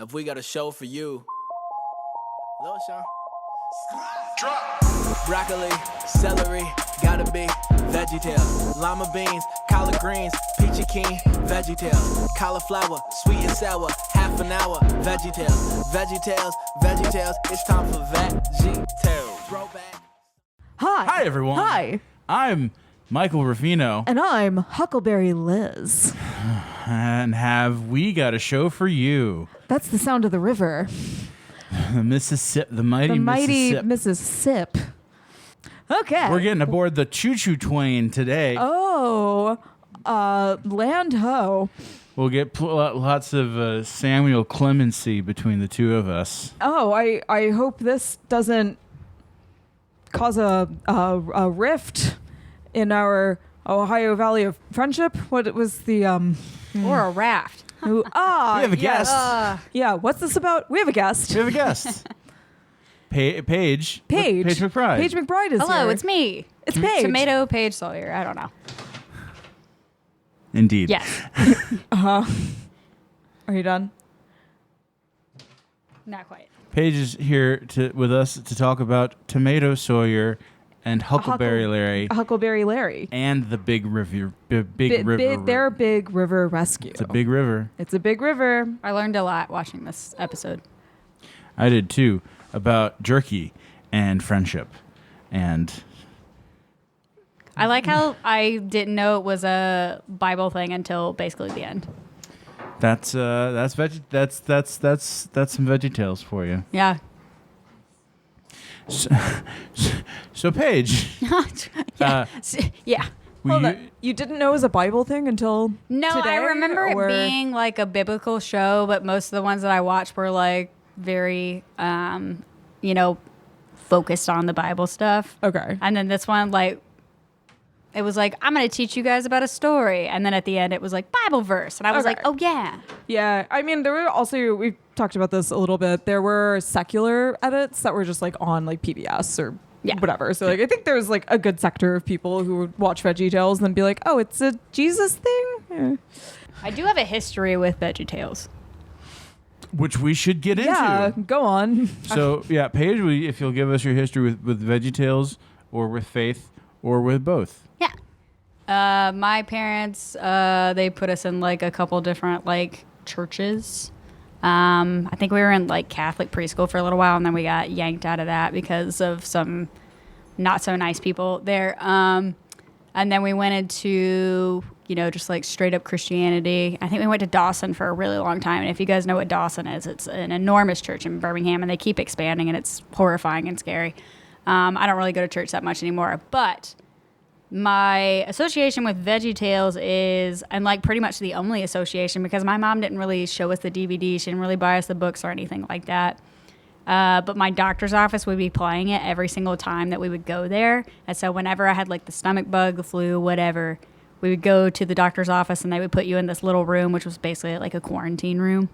Have we got a show for you? Lil Sean. Drop. Broccoli, celery, gotta be VeggieTales. Lima beans, collard greens, peachy keen, VeggieTales. Cauliflower, sweet and sour, half an hour, VeggieTales. VeggieTales, VeggieTales, it's time for VeggieTales. Throwback. Hi, everyone. Hi. I'm Michael Ruffino, And I'm Huckleberry Liz. and have we got a show for you? That's the sound of the river. The Mississippi, the mighty Mississippi. Mississippi. Okay. We're getting aboard the Choo-Choo Twain today. Oh, land ho. We'll get lots of Samuel clemency between the two of us. Oh, I hope this doesn't cause a rift in our Ohio Valley of Friendship. What was the Or a raft. We have a guest. Yeah, what's this about? We have a guest. We have a guest. Paige. Paige. Paige McBride. Paige McBride is Hello, here. it's me. It's Paige. Tomato Paige Sawyer. I don't know. Indeed. Yes. Are you done? Not quite. Paige is here with us to talk about Tomato Sawyer and Huckleberry Larry Huckleberry Larry. and the big river. Big river. Their big river rescue. It's a big river. It's a big river. I learned a lot watching this episode. I did too, about jerky and friendship. And I like how I didn't know it was a Bible thing until basically the end. that's some VeggieTales for you. Yeah. So Paige, Yeah. Yeah. Hold on. You didn't know it was a Bible thing until No, today? I remember or? it being like a biblical show, but most of the ones that I watched were like very, focused on the Bible stuff. Okay. And then this one, like, it was like, I'm going to teach you guys about a story. And then at the end, it was like Bible verse. And I was Okay. like, oh, yeah. Yeah. I mean, there were also, we've talked about this a little bit. There were secular edits that were just like on like PBS or Yeah. whatever. So like, I think there's like a good sector of people who would watch VeggieTales and then be like, oh, it's a Jesus thing? Yeah. I do have a history with VeggieTales. which we should get Yeah, into. go on. So yeah, Paige, if you'll give us your history with VeggieTales or with faith or with both. Yeah. My parents, they put us in like a couple different like churches. I think we were in like Catholic preschool for a little while, and then we got yanked out of that because of some not so nice people there. And then we went into, just like straight up Christianity. I think we went to Dawson for a really long time. And if you guys know what Dawson is, it's an enormous church in Birmingham, and they keep expanding, and it's horrifying and scary. I don't really go to church that much anymore, but my association with VeggieTales is, and like pretty much the only association, because my mom didn't really show us the DVD. She didn't really buy us the books or anything like that. But my doctor's office would be playing it every single time that we would go there. And so whenever I had like the stomach bug, the flu, whatever, we would go to the doctor's office and they would put you in this little room, which was basically like a quarantine room.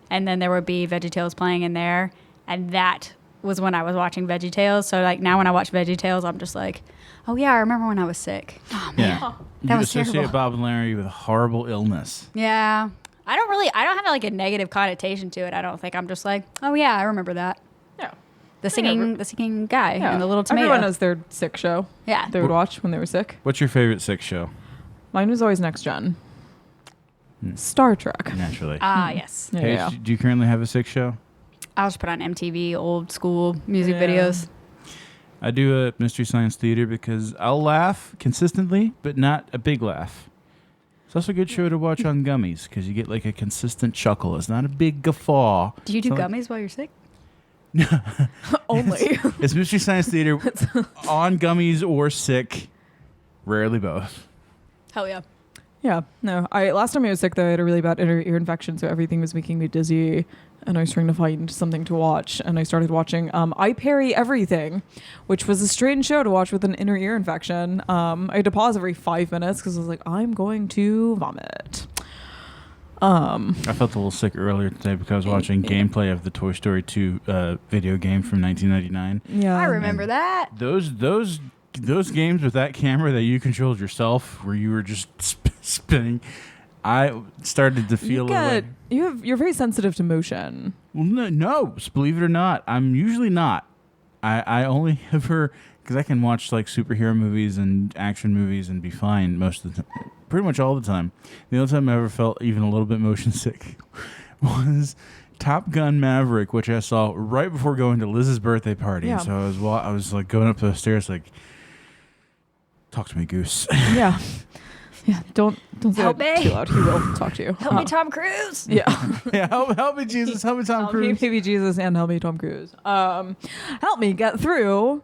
And then there would be VeggieTales playing in there. And that was when I was watching VeggieTales. So like now when I watch VeggieTales, I'm just like, oh yeah, I remember when I was sick. Oh man, Yeah, that you was associate terrible. Bob and Larry with a horrible illness. Yeah. I don't have like a negative connotation to it. I don't think. I'm just like, oh yeah, I remember that. Yeah. The singing guy Yeah. and the little tomato. Everyone has their sick show Yeah. they would watch when they were sick. What's your favorite sick show? Mine was always Next Gen. Star Trek. Naturally. Yes. Yeah, Paige, yeah. do you currently have a sick show? I'll just put on MTV old school music Yeah. videos. I do a Mystery Science Theater because I'll laugh consistently, but not a big laugh. It's also a good show to watch on gummies because you get like a consistent chuckle. It's not a big guffaw. Do you do It's not gummies while you're sick? Only. It's Mystery Science Theater on gummies or sick. Rarely both. Hell yeah. Yeah, no. Last time I was sick though, I had a really bad inner ear infection, so everything was making me dizzy, and I was trying to find something to watch, and I started watching I Parry Everything, which was a strange show to watch with an inner ear infection. I had to pause every 5 minutes because I was like, I'm going to vomit. I felt a little sick earlier today because I was watching gameplay of the Toy Story 2 video game from 1999. Yeah, I remember that. Those games with that camera that you controlled yourself, where you were just spinning, I started to feel you're very sensitive to motion. Well, no, believe it or not, I'm usually not. I only ever, because I can watch like superhero movies and action movies and be fine most of the time, pretty much all the time. The only time I ever felt even a little bit motion sick was Top Gun Maverick, which I saw right before going to Liz's birthday party. Yeah. And so I was like going up the stairs like, talk to me, Goose. Yeah. Yeah, don't say Help it me. too loud. He will talk to you. Help me, Tom Cruise. Yeah. Yeah, help me, Jesus. Help me, Tom Help me, Cruise. baby Jesus, and help me, Tom Cruise. Help me get through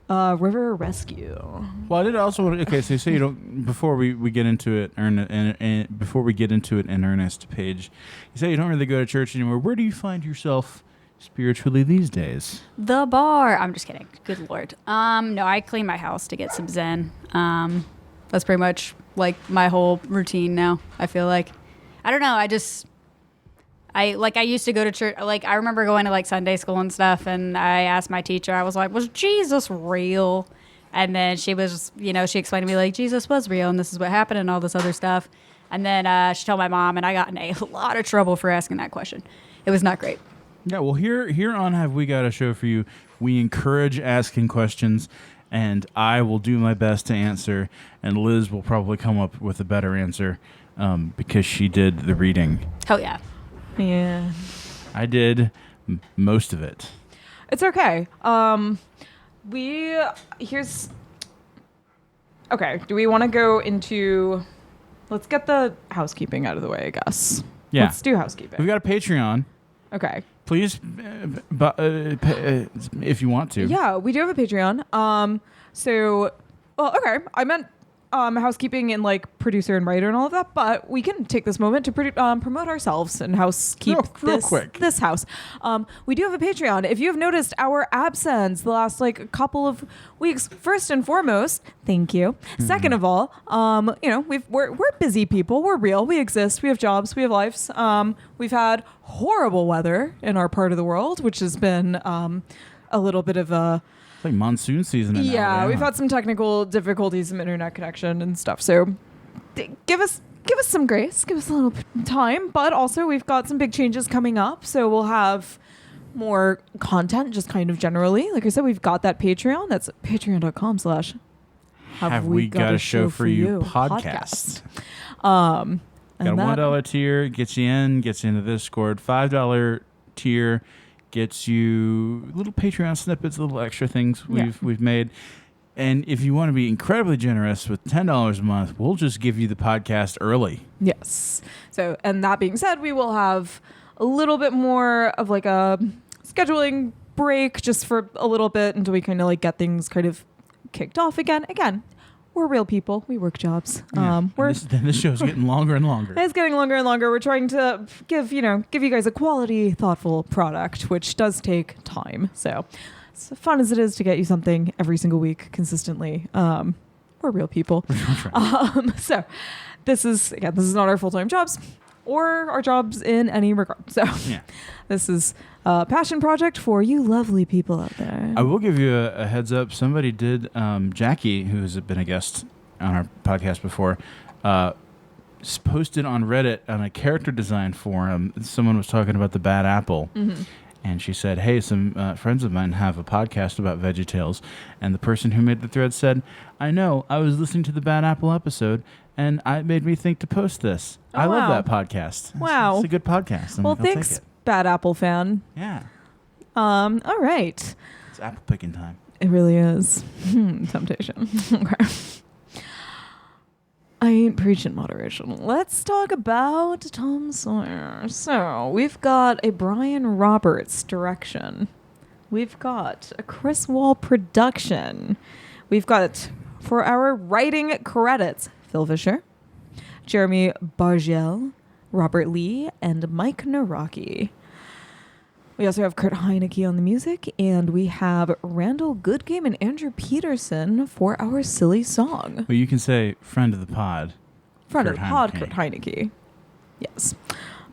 River Rescue. Well, I did also want to, okay, so you say you don't, before we get into it, before we get into it in earnest, Paige, you say you don't really go to church anymore. Where do you find yourself spiritually these days? The bar. I'm just kidding. Good Lord. No, I clean my house to get some zen. That's pretty much like my whole routine now. I feel like, I don't know. I used to go to church. Like, I remember going to like Sunday school and stuff. And I asked my teacher, I was like, was Jesus real? And then she was, she explained to me like, Jesus was real and this is what happened and all this other stuff. And then she told my mom, and I got in a lot of trouble for asking that question. It was not great. Yeah, well, here on Have We Got a Show for You, we encourage asking questions, and I will do my best to answer, and Liz will probably come up with a better answer because she did the reading. Hell yeah. Yeah. I did most of it. It's okay. Okay, do we want to go into... Let's get the housekeeping out of the way, I guess. Yeah. Let's do housekeeping. We've got a Patreon. Okay. Please, if you want to. Yeah, we do have a Patreon. Okay. I meant housekeeping and like producer and writer and all of that, but we can take this moment to promote ourselves and housekeep real quick. This house. We do have a Patreon. If you have noticed our absence the last like couple of weeks, first and foremost, thank you. Mm-hmm. Second of all, we're busy people. We're real. We exist. We have jobs. We have lives. We've had horrible weather in our part of the world, which has been a little bit of a It's like monsoon season in yeah, Alabama. we've had some technical difficulties, some internet connection and stuff. So give us some grace, give us a little time. But also we've got some big changes coming up. So we'll have more content just kind of generally. Like I said, we've got that Patreon. That's patreon.com/Have We Got a Show for You podcast. Got a $1 tier, gets you into the Discord. $5 tier gets you little Patreon snippets, little extra things we've made. And if you want to be incredibly generous with $10 a month, we'll just give you the podcast early. Yes. So, and that being said, we will have a little bit more of like a scheduling break just for a little bit until we kind of like get things kind of kicked off again. Again, we're real people. We work jobs. Yeah. This show's getting longer and longer. It's getting longer and longer. We're trying to give you guys a quality, thoughtful product, which does take time. So, as fun as it is to get you something every single week consistently, we're real people. So, this is not our full-time jobs or our jobs in any regard. So, this is a passion project for you lovely people out there. I will give you a heads up. Somebody did, Jackie, who has been a guest on our podcast before, posted on Reddit on a character design forum. Someone was talking about the bad apple. Mm-hmm. And she said, hey, some friends of mine have a podcast about VeggieTales. And the person who made the thread said, I know, I was listening to the Bad Apple episode, and it made me think to post this. I love that podcast. Wow. It's a good podcast. Well, thanks, Bad Apple fan. Yeah. All right. It's apple picking time. It really is. Temptation. Okay. I ain't preaching moderation. Let's talk about Tom Sawyer. So, we've got a Brian Roberts direction. We've got a Chris Wall production. We've got, for our writing credits, Phil Fisher, Jeremy Bargel, Robert Lee, and Mike Naraki. We also have Kurt Heineke on the music, and we have Randall Goodgame and Andrew Peterson for our silly song. Well, you can say friend of the pod. Friend of the pod, Kurt Heineke. Yes.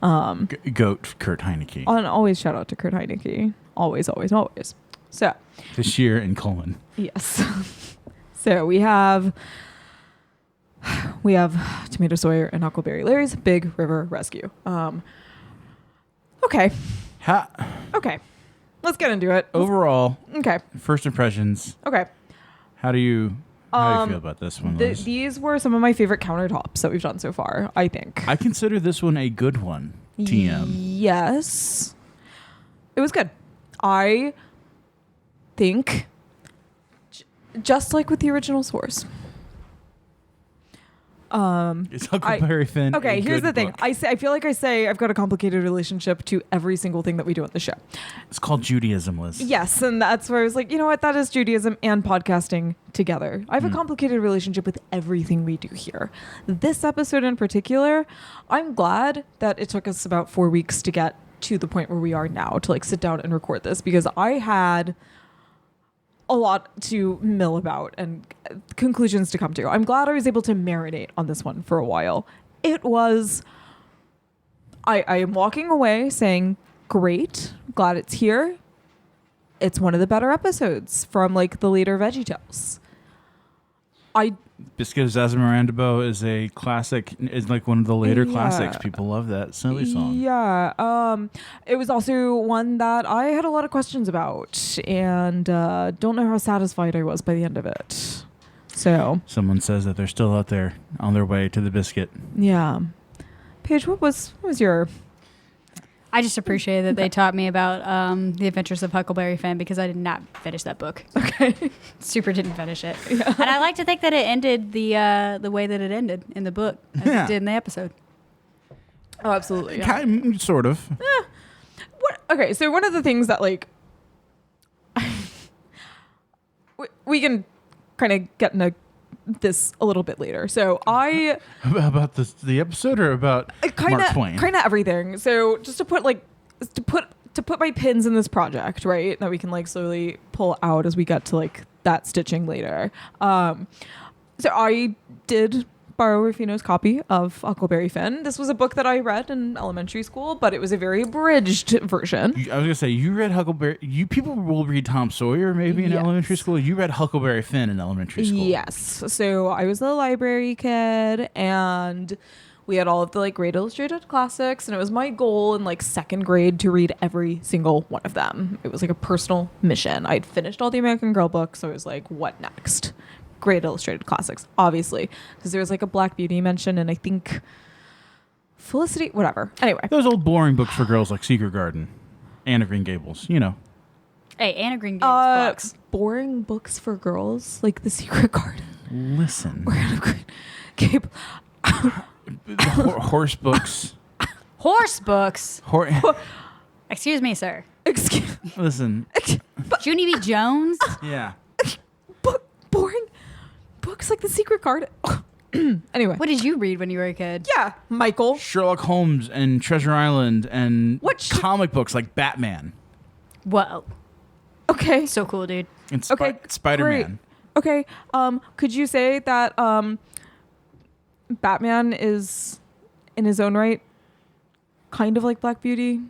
Goat Kurt Heineke. And always shout out to Kurt Heineke. Always, always, always. So. This year in Colon. Yes. So we have we have Tomato Sawyer and Huckleberry Larry's Big River Rescue. Okay. Okay. Let's get into it. Overall, Okay. first impressions. Okay. How do you feel about this one, Liz? These were some of my favorite countertops that we've done so far, I think. I consider this one a good one. TM. Yes. It was good. I think, just like with the original source. It's Huckleberry Finn. Okay, a here's good the thing. book. I feel like I say I've got a complicated relationship to every single thing that we do on the show. It's called Judaism, Liz. Yes, and that's where I was like, you know what? That is Judaism and podcasting together. I have a complicated relationship with everything we do here. This episode in particular, I'm glad that it took us about 4 weeks to get to the point where we are now to like sit down and record this, because I had a lot to mill about and conclusions to come to. I'm glad I was able to marinate on this one for a while. It was, I am walking away saying, great, glad it's here. It's one of the better episodes from like the later VeggieTales. Biscuit of Zazamarandabo is a classic. It's like one of the later Yeah. classics. People love that silly song. Yeah. It was also one that I had a lot of questions about and don't know how satisfied I was by the end of it. So, Someone says that they're still out there on their way to the biscuit. yeah. Paige, what was your... I just appreciate that they taught me about the Adventures of Huckleberry Finn, because I did not finish that book. Okay. Super didn't finish it. Yeah. And I like to think that it ended the way that it ended in the book as Yeah. it did in the episode. Oh, absolutely. Yeah. Kind, sort of. Okay, so one of the things that like we can kind of get into this a little bit later. So I About the episode or about Mark Twain? kind of everything. So just to put my pins in this project, right, that we can like slowly pull out as we get to like that stitching later. So I did borrow Rufino's copy of Huckleberry Finn. This was a book that I read in elementary school, but it was a very abridged version. I was gonna say, you read Huckleberry. You people will read Tom Sawyer maybe in Yes. elementary school. You read Huckleberry Finn in elementary school. Yes. So I was the library kid, and we had all of the like Great Illustrated classics, and it was my goal in like second grade to read every single one of them. It was like a personal mission. I'd finished all the American Girl books, so I was like, what next? Great Illustrated classics, obviously, because there was like a Black Beauty mention, and I think Felicity, whatever. Anyway, Those old boring books for girls like Secret Garden, Anne of Green Gables. You know. Hey, Anna Green Gables books. boring books for girls like The Secret Garden. Listen. Or Anne of Green Gables. Horse books. Horse books. Excuse me, sir. Excuse. Listen. Junie B. Jones. Yeah. Boring books like The Secret Garden. Anyway. What did you read when you were a kid? Yeah, Michael. Sherlock Holmes and Treasure Island and What sh- comic books like Batman Whoa. Okay. So cool, dude. and Okay, Spider-Man. Okay. Could you say that Batman is in his own right kind of like Black Beauty?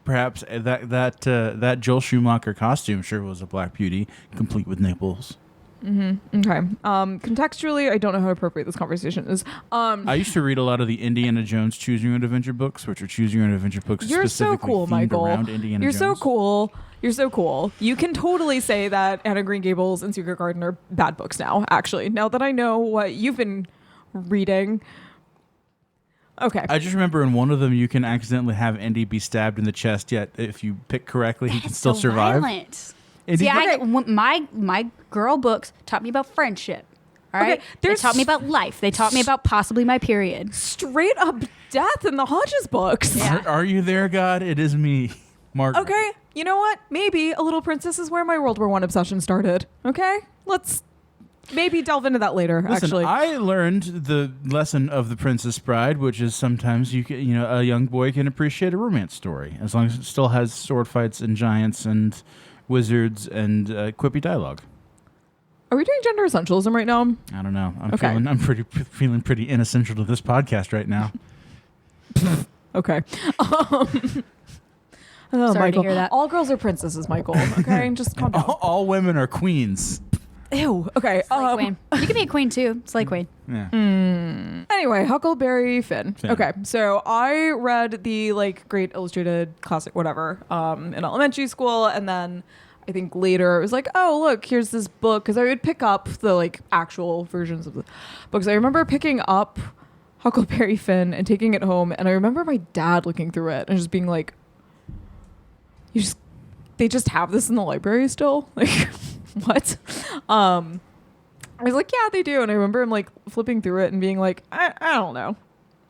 Perhaps that Joel Schumacher costume sure was a Black Beauty, complete with nipples. Mm-hmm. Okay. Contextually, I don't know how appropriate this conversation is. I used to read a lot of the Indiana Jones Choose Your Own Adventure books, which are Choose Your Own Adventure books You're so specifically cool, themed Michael. around Indiana You're Jones. so cool. You're so cool. You can totally say that Anna Green Gables and Secret Garden are bad books now, actually. Now that I know what you've been reading. Okay. I just remember in one of them you can accidentally have Indy be stabbed in the chest, yet if you pick correctly, he can still so survive. Violent. Indy- See, my girl books taught me about friendship. All right, Okay, they there's- taught me about life. They taught me about possibly my period. Straight up death in the Hodges books. Yeah. Are you there, God? It is me, Mark. Okay, you know what? Maybe A Little Princess is where my World War I obsession started. Okay? Let's maybe delve into that later, Listen, actually. I learned the lesson of The Princess Bride, which is sometimes a young boy can appreciate a romance story as long as it still has sword fights and giants and wizards and quippy dialogue. Are we doing gender essentialism right now? I don't know. Okay. I'm feeling pretty inessential to this podcast right now. Okay. Sorry to Michael. hear that. All girls are princesses, Michael. Okay, just calm down. All women are queens. Ew. Okay. Slay Queen. You can be a queen too. Slay Queen. Yeah. Anyway, Huckleberry Finn. Finn. Okay, so I read the like great illustrated classic whatever in elementary school, and then I think later it was like, oh look, here's this book, because I would pick up the like actual versions of the books. I remember picking up Huckleberry Finn and taking it home, and I remember my dad looking through it and just being like, they just have this in the library still? Like, what? I was like, yeah, they do. And I remember him like flipping through it and being like, I don't know.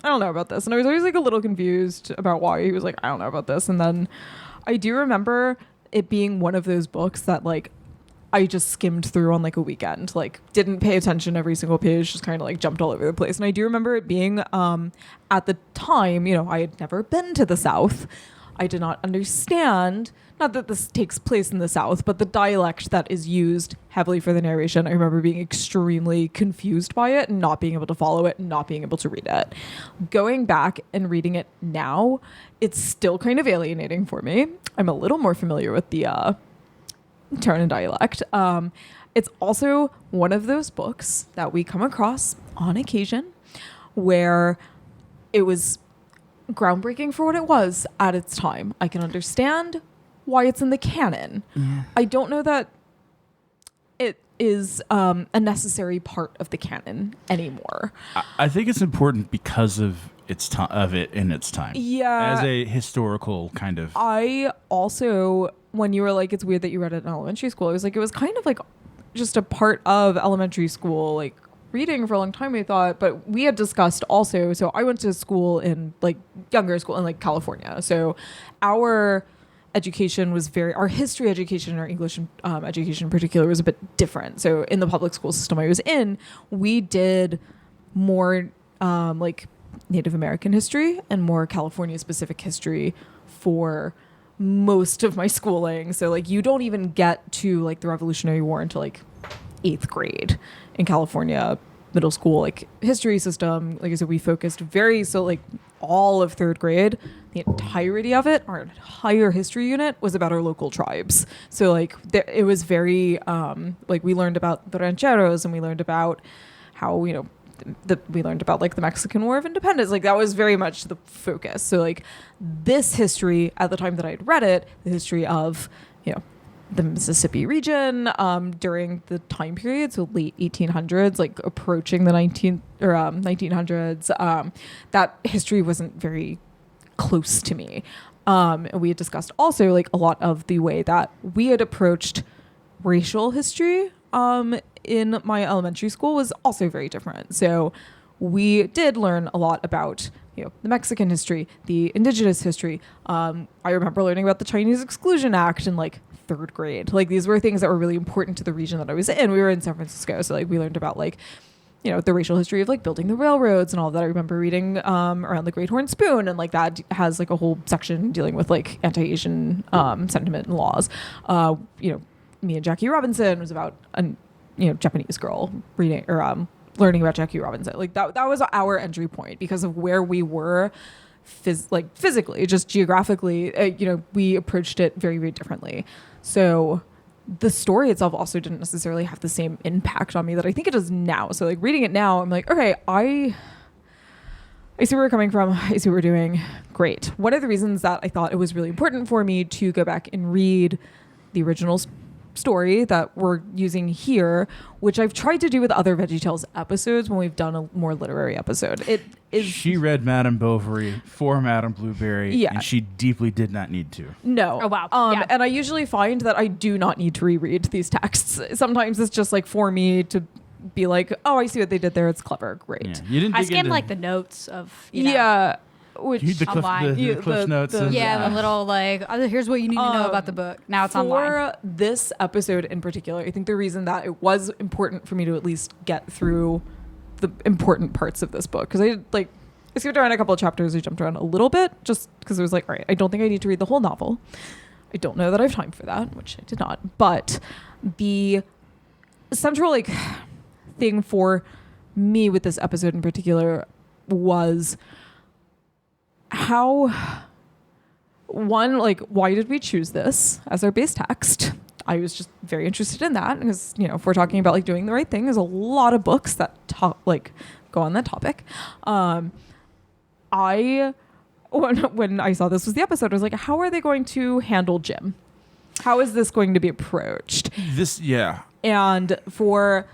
I don't know about this. And I was always like a little confused about why he was like, I don't know about this. And then I do remember it being one of those books that like I just skimmed through on like a weekend, like didn't pay attention every single page, just kind of like jumped all over the place. And I do remember it being at the time, you know, I had never been to the South. I did not understand, not that this takes place in the South, but the dialect that is used heavily for the narration. I remember being extremely confused by it and not being able to follow it and not being able to read it. Going back and reading it now, it's still kind of alienating for me. I'm a little more familiar with the tone and dialect. It's also one of those books that we come across on occasion where it was groundbreaking for what it was at its time. I can understand why it's in the canon. Yeah. I don't know that it is a necessary part of the canon anymore. I think it's important because of its of it in its time. Yeah. As a historical kind of. I also, when you were like, it's weird that you read it in elementary school, I was like, it was kind of like just a part of elementary school, like reading for a long time, I thought. But we had discussed also, so I went to school in like younger school in like California. So our education was our history education and our English education in particular was a bit different. So in the public school system I was in, we did more like Native American history and more California specific history for most of my schooling. So like you don't even get to like the Revolutionary War until like 8th grade in California middle school like history system. Like I said, we focused like all of 3rd grade, the entirety of it, our entire history unit was about our local tribes. So like it was very like we learned about the rancheros and we learned about how, you know, we learned about like the Mexican War of Independence. Like that was very much the focus. So like this history at the time that I had read it, the history of, you know, the Mississippi region during the time period, so late 1800s, like approaching the 1900s, that history wasn't very close to me. And we had discussed also like a lot of the way that we had approached racial history in my elementary school was also very different. So we did learn a lot about, you know, the Mexican history, the indigenous history. I remember learning about the Chinese Exclusion Act in like 3rd grade. Like these were things that were really important to the region that I was in. We were in San Francisco, so like we learned about like, you know, the racial history of like building the railroads and all that. I remember reading around the Great Horn Spoon, and like that has like a whole section dealing with like anti-Asian sentiment and laws. You know, me and Jackie Robinson was about a Japanese girl reading or learning about Jackie Robinson. Like that was our entry point because of where we were physically, just geographically. You know, we approached it very, very differently. So the story itself also didn't necessarily have the same impact on me that I think it does now. So like reading it now, I'm like, okay, I see where we're coming from. I see what we're doing. Great. One of the reasons that I thought it was really important for me to go back and read the original story that we're using here, which I've tried to do with other VeggieTales episodes when we've done a more literary episode. She read Madame Bovary for Madame Blueberry, yeah, and she deeply did not need to. No. Oh, wow. Yeah. And I usually find that I do not need to reread these texts. Sometimes it's just like for me to be like, oh, I see what they did there. It's clever. Great. Yeah. You didn't I skimmed like the notes of, you know, yeah. Which the Cliff Notes. The little like, here's what you need to know about the book. Now it's online. For this episode in particular, I think the reason that it was important for me to at least get through the important parts of this book, because I skipped around a couple of chapters, I jumped around a little bit, just because it was like, all right, I don't think I need to read the whole novel. I don't know that I have time for that, which I did not. But the central like thing for me with this episode in particular was how, one, like, why did we choose this as our base text? I was just very interested in that because, you know, if we're talking about like doing the right thing, there's a lot of books that go on that topic. When I saw this was the episode, I was like, how are they going to handle Jim? How is this going to be approached? And for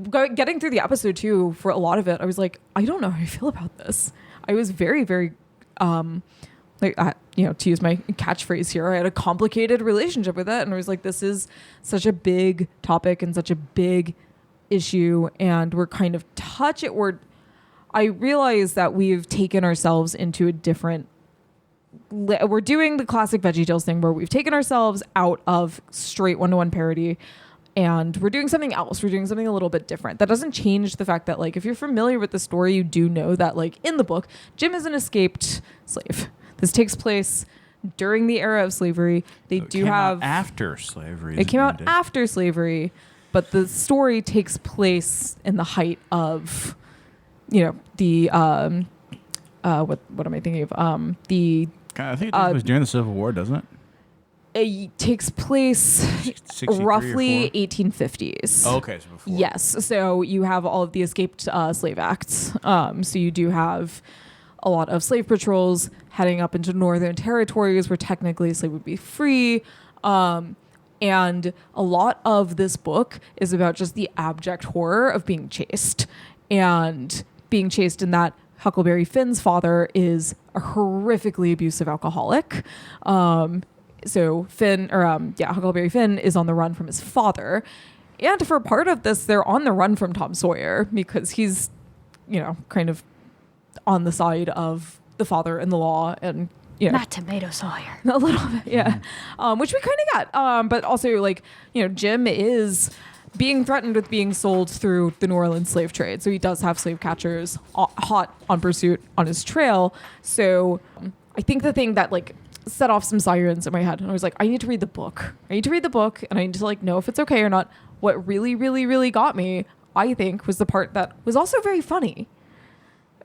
getting through the episode too, for a lot of it, I was like, I don't know how I feel about this. I was very, very, to use my catchphrase here, I had a complicated relationship with it. And I was like, this is such a big topic and such a big issue. And we're kind of I realize that we've taken ourselves into a different, we're doing the classic VeggieTales thing where we've taken ourselves out of straight one-to-one parody and we're doing something else. We're doing something a little bit different. That doesn't change the fact that, like, if you're familiar with the story, you do know that, like, in the book, Jim is an escaped slave. This takes place during the era of slavery. It came out after slavery, but the story takes place in the height of, you know, the what am I thinking of? I think it was during the Civil War, doesn't it? It takes place roughly 1850s. Oh, okay, so before. Yes, so you have all of the escaped slave acts. So you do have a lot of slave patrols heading up into northern territories where technically a slave would be free. And a lot of this book is about just the abject horror of being chased. And being chased in that Huckleberry Finn's father is a horrifically abusive alcoholic. So Huckleberry Finn is on the run from his father. And for part of this, they're on the run from Tom Sawyer because he's, you know, kind of on the side of the father in the law and, you know. Not Tomato Sawyer. A little bit, yeah. Which we kind of got. But also, like, you know, Jim is being threatened with being sold through the New Orleans slave trade. So he does have slave catchers hot on pursuit on his trail. So I think the thing that, like, set off some sirens in my head, and I was like, I need to read the book. And I need to, like, know if it's okay or not. What really, really, really got me, I think, was the part that was also very funny,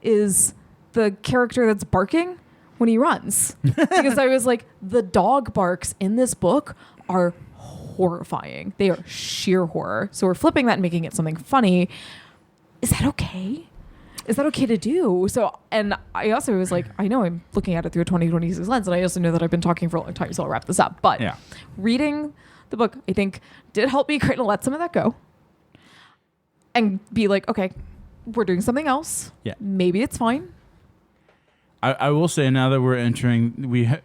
is the character that's barking when he runs. Because I was like, the dog barks in this book are horrifying. They are sheer horror. So we're flipping that and making it something funny. Is that okay? Is that okay to do? So, and I also was like, I know I'm looking at it through a 2026 lens, and I also know that I've been talking for a long time, so I'll wrap this up. But reading the book, I think, did help me kind of let some of that go and be like, okay, we're doing something else. Yeah. Maybe it's fine. I will say, now that we're entering,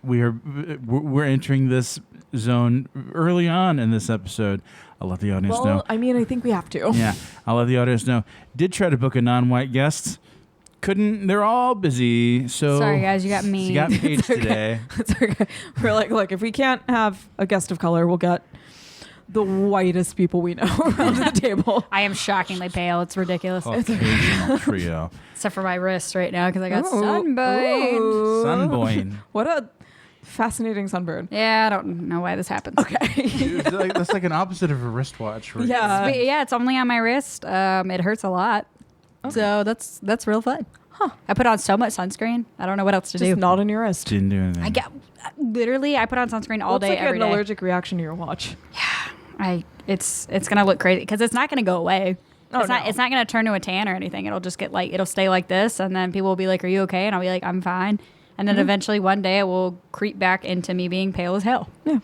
we're entering this zone early on in this episode. I'll let the audience know. I mean, I think we have to. Yeah, I'll let the audience know. Did try to book a non-white guest. Couldn't. They're all busy. So sorry, guys, you got me. You got Paige today. It's okay. We're like, look, if we can't have a guest of color, we'll get the whitest people we know around the table. I am shockingly pale. It's ridiculous. Occasional trio. Except for my wrist right now because I got sunburned. Sunburn. What a fascinating sunburn. Yeah, I don't know why this happens. Okay. That's like an opposite of a wristwatch. Right? Yeah, it's only on my wrist. It hurts a lot. Okay. So that's real fun. Huh. I put on so much sunscreen. I don't know what else to do. Just not on your wrist. Didn't do anything. I put on sunscreen all day, like every day. An allergic reaction to your watch. Yeah. It's gonna look crazy because it's not gonna go away. It's not gonna turn to a tan or anything. It'll just get it'll stay like this, and then people will be like, "Are you okay?" And I'll be like, "I'm fine." And then eventually one day it will creep back into me being pale as hell. Yeah.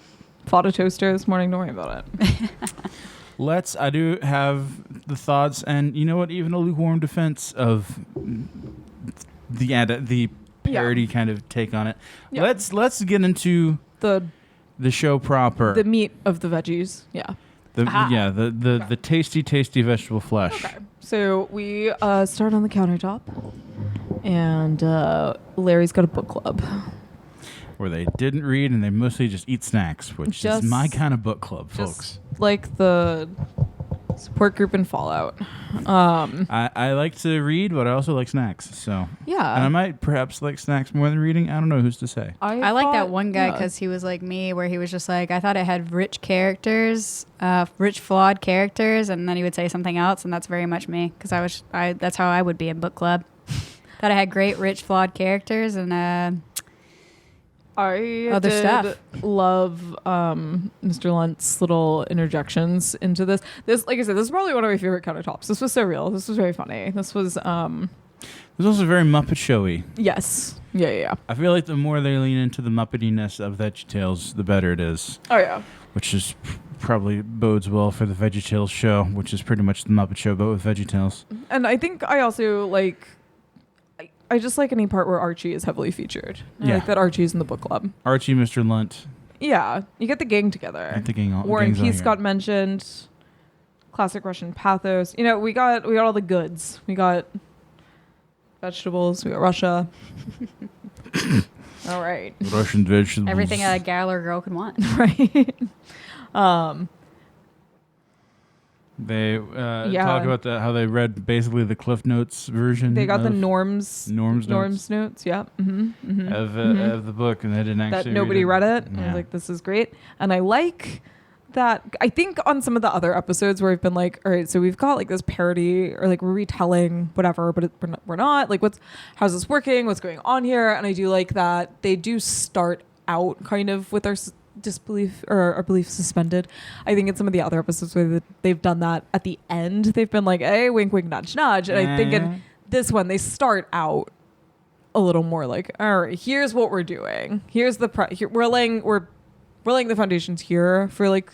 Fought a toaster this morning. Don't worry about it. I do have the thoughts, and you know what? Even a lukewarm defense of the parody kind of take on it. Yeah. Let's get into the show proper. The meat of the veggies. Yeah. The tasty vegetable flesh. Okay. So we start on the countertop, and Larry's got a book club. Where they didn't read and they mostly just eat snacks, which is my kind of book club, folks. Like the support group in Fallout. I like to read, but I also like snacks. So yeah, and I might perhaps like snacks more than reading. I don't know. Who's to say? I like that one guy because he was like me, where he was just like, I thought it had rich characters, rich flawed characters, and then he would say something else, and that's very much me because that's how I would be in book club. Thought I had great, rich, flawed characters, and I Other did stuff. love Mr. Lunt's little interjections into this. This, like I said, this is probably one of my favorite countertops. This was so real. This was very funny. This was It was also very Muppet Showy. yes. Yeah. I feel like the more they lean into the Muppetiness of VeggieTales, the better it is. Oh yeah. Which is probably bodes well for the VeggieTales show, which is pretty much the Muppet Show, but with VeggieTales. And I think I also like I just like any part where Archie is heavily featured. I Yeah. like that Archie's in the book club. Archie, Mr. Lunt, Yeah. You get the gang together. I think War and gang's all Peace here. got mentioned. Classic Russian pathos. You know, we got all the goods. We got vegetables. We got Russia. All right. Russian vegetables. Everything a gal or girl could want. Right. They Yeah. talk about how they read basically the Cliff Notes version. They got the of norms notes. Yeah. of the book, and they didn't actually. That nobody read it. I Yeah. was like, this is great. And I like that. I think on some of the other episodes where I've been like, all right, so we've got like this parody or like we're retelling whatever, but we're not like, how's this working? What's going on here? And I do like that they do start out kind of with our disbelief or our belief suspended. I think in some of the other episodes where they've done that at the end, they've been like, hey, wink, wink, nudge, nudge. And I think in this one, they start out a little more like, all right, here's what we're doing. Here's the we're laying the foundations here for like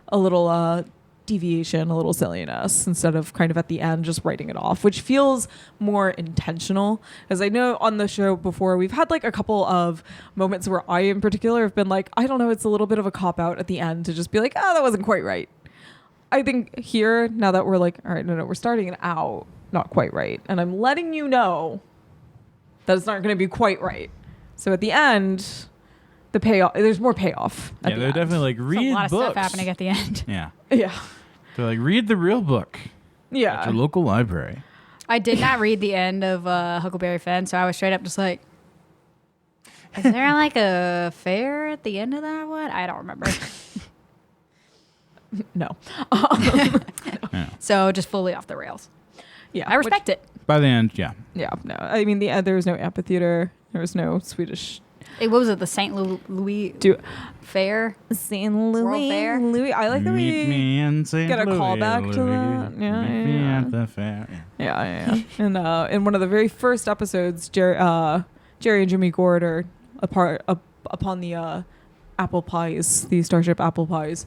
a little deviation, a little silliness, instead of kind of at the end just writing it off, which feels more intentional. As I know on the show before, we've had like a couple of moments where I in particular have been like, I don't know, it's a little bit of a cop out at the end to just be like, oh, that wasn't quite right. I think here, now that we're like, all right, no, we're starting it out not quite right, and I'm letting you know that it's not going to be quite right. So at the end, the payoff, there's more payoff. Yeah, they're definitely like, There's read a lot of books. stuff happening at the end. Yeah. Yeah. They're like, read the real book at Yeah. your local library. I did not read the end of Huckleberry Finn, so I was straight up just like, is there like a fair at the end of that one? I don't remember. No. So just fully off the rails. Yeah. I respect it. By the end, yeah. Yeah. No. I mean, there was no amphitheater. There was no Swedish. What was it? The St. Louis Fair? St. World Fair? Louis. I like that Meet we me in St. get a Louis, callback to Louis. that. Yeah, Meet me yeah. at the fair. Yeah. Yeah. And in one of the very first episodes, Jerry and Jimmy Gord are upon the apple pies, the Starship apple pies,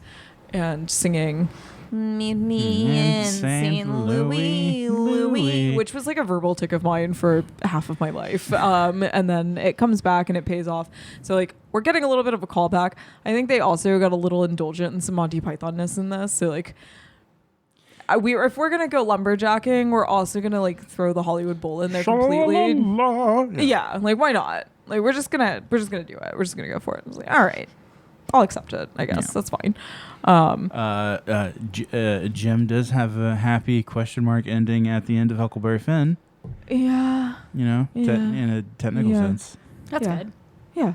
and singing "Meet me in St. Louis," which was like a verbal tick of mine for half of my life. And then it comes back and it pays off. So like we're getting a little bit of a callback. I think they also got a little indulgent in some Monty Python-ness in this. So like if we're gonna go lumberjacking, we're also gonna like throw the Hollywood Bowl in there completely. Yeah, like why not? Like we're just gonna do it. We're just gonna go for it. I was like, all right, I'll accept it. I guess that's fine. Jim does have a happy question mark ending at the end of Huckleberry Finn. Yeah. You know, Yeah. in a technical Yeah. sense. That's Yeah. good. Yeah.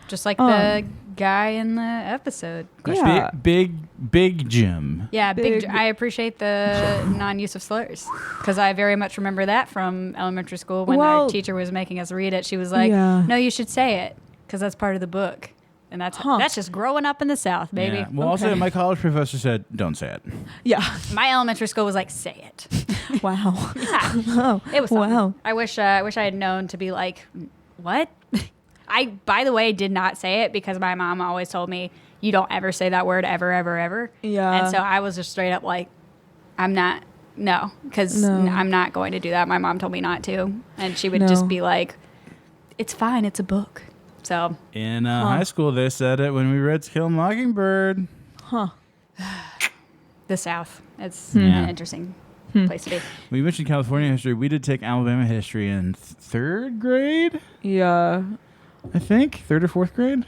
Just like the guy in the episode. Yeah. Big Jim. Yeah, Big- I appreciate the non-use of slurs because I very much remember that from elementary school when Well- our teacher was making us read it. She was like, Yeah. "No, you should say it because that's part of the book." And that's just growing up in the South, baby. Yeah. Well, also my college professor said, "Don't say it." Yeah. My elementary school was like, "Say it." Wow. Yeah. It was something. Wow. I wish I had known to be like, "What?" I, by the way, did not say it because my mom always told me, "You don't ever say that word ever, ever, ever." Yeah. And so I was just straight up like, I'm not going to do that. My mom told me not to. And she would No. just be like, "It's fine. It's a book." So In high school, they said it when we read *To Kill a Mockingbird*. the South, it's Yeah. an interesting place to be. We mentioned California history. We did take Alabama history in third grade, Yeah. I think, third or fourth grade.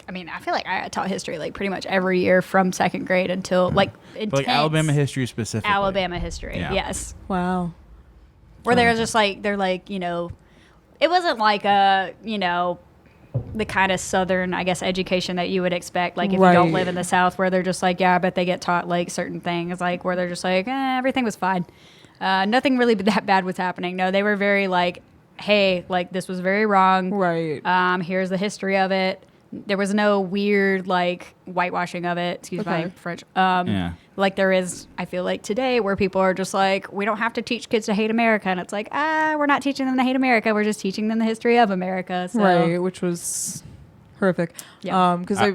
I mean, I feel like I taught history like pretty much every year from second grade until like intense But like Alabama history specifically. Alabama history. Yeah. Yes. Wow. Where they're just like, they're like, you know, it wasn't like a, you know, the kind of Southern, I guess, education that you would expect. Like if you don't Right. live in the South where they're just like, yeah, I bet they get taught like certain things, like where they're just like, everything was fine. Nothing really that bad was happening. No, they were very like, hey, like this was very wrong. Right. Here's the history of it. There was no weird like whitewashing of it. Excuse my French. Like there is, I feel like today, where people are just like, we don't have to teach kids to hate America, and it's like, we're not teaching them to hate America. We're just teaching them the history of America. So. Right, which was horrific. Yeah. Because I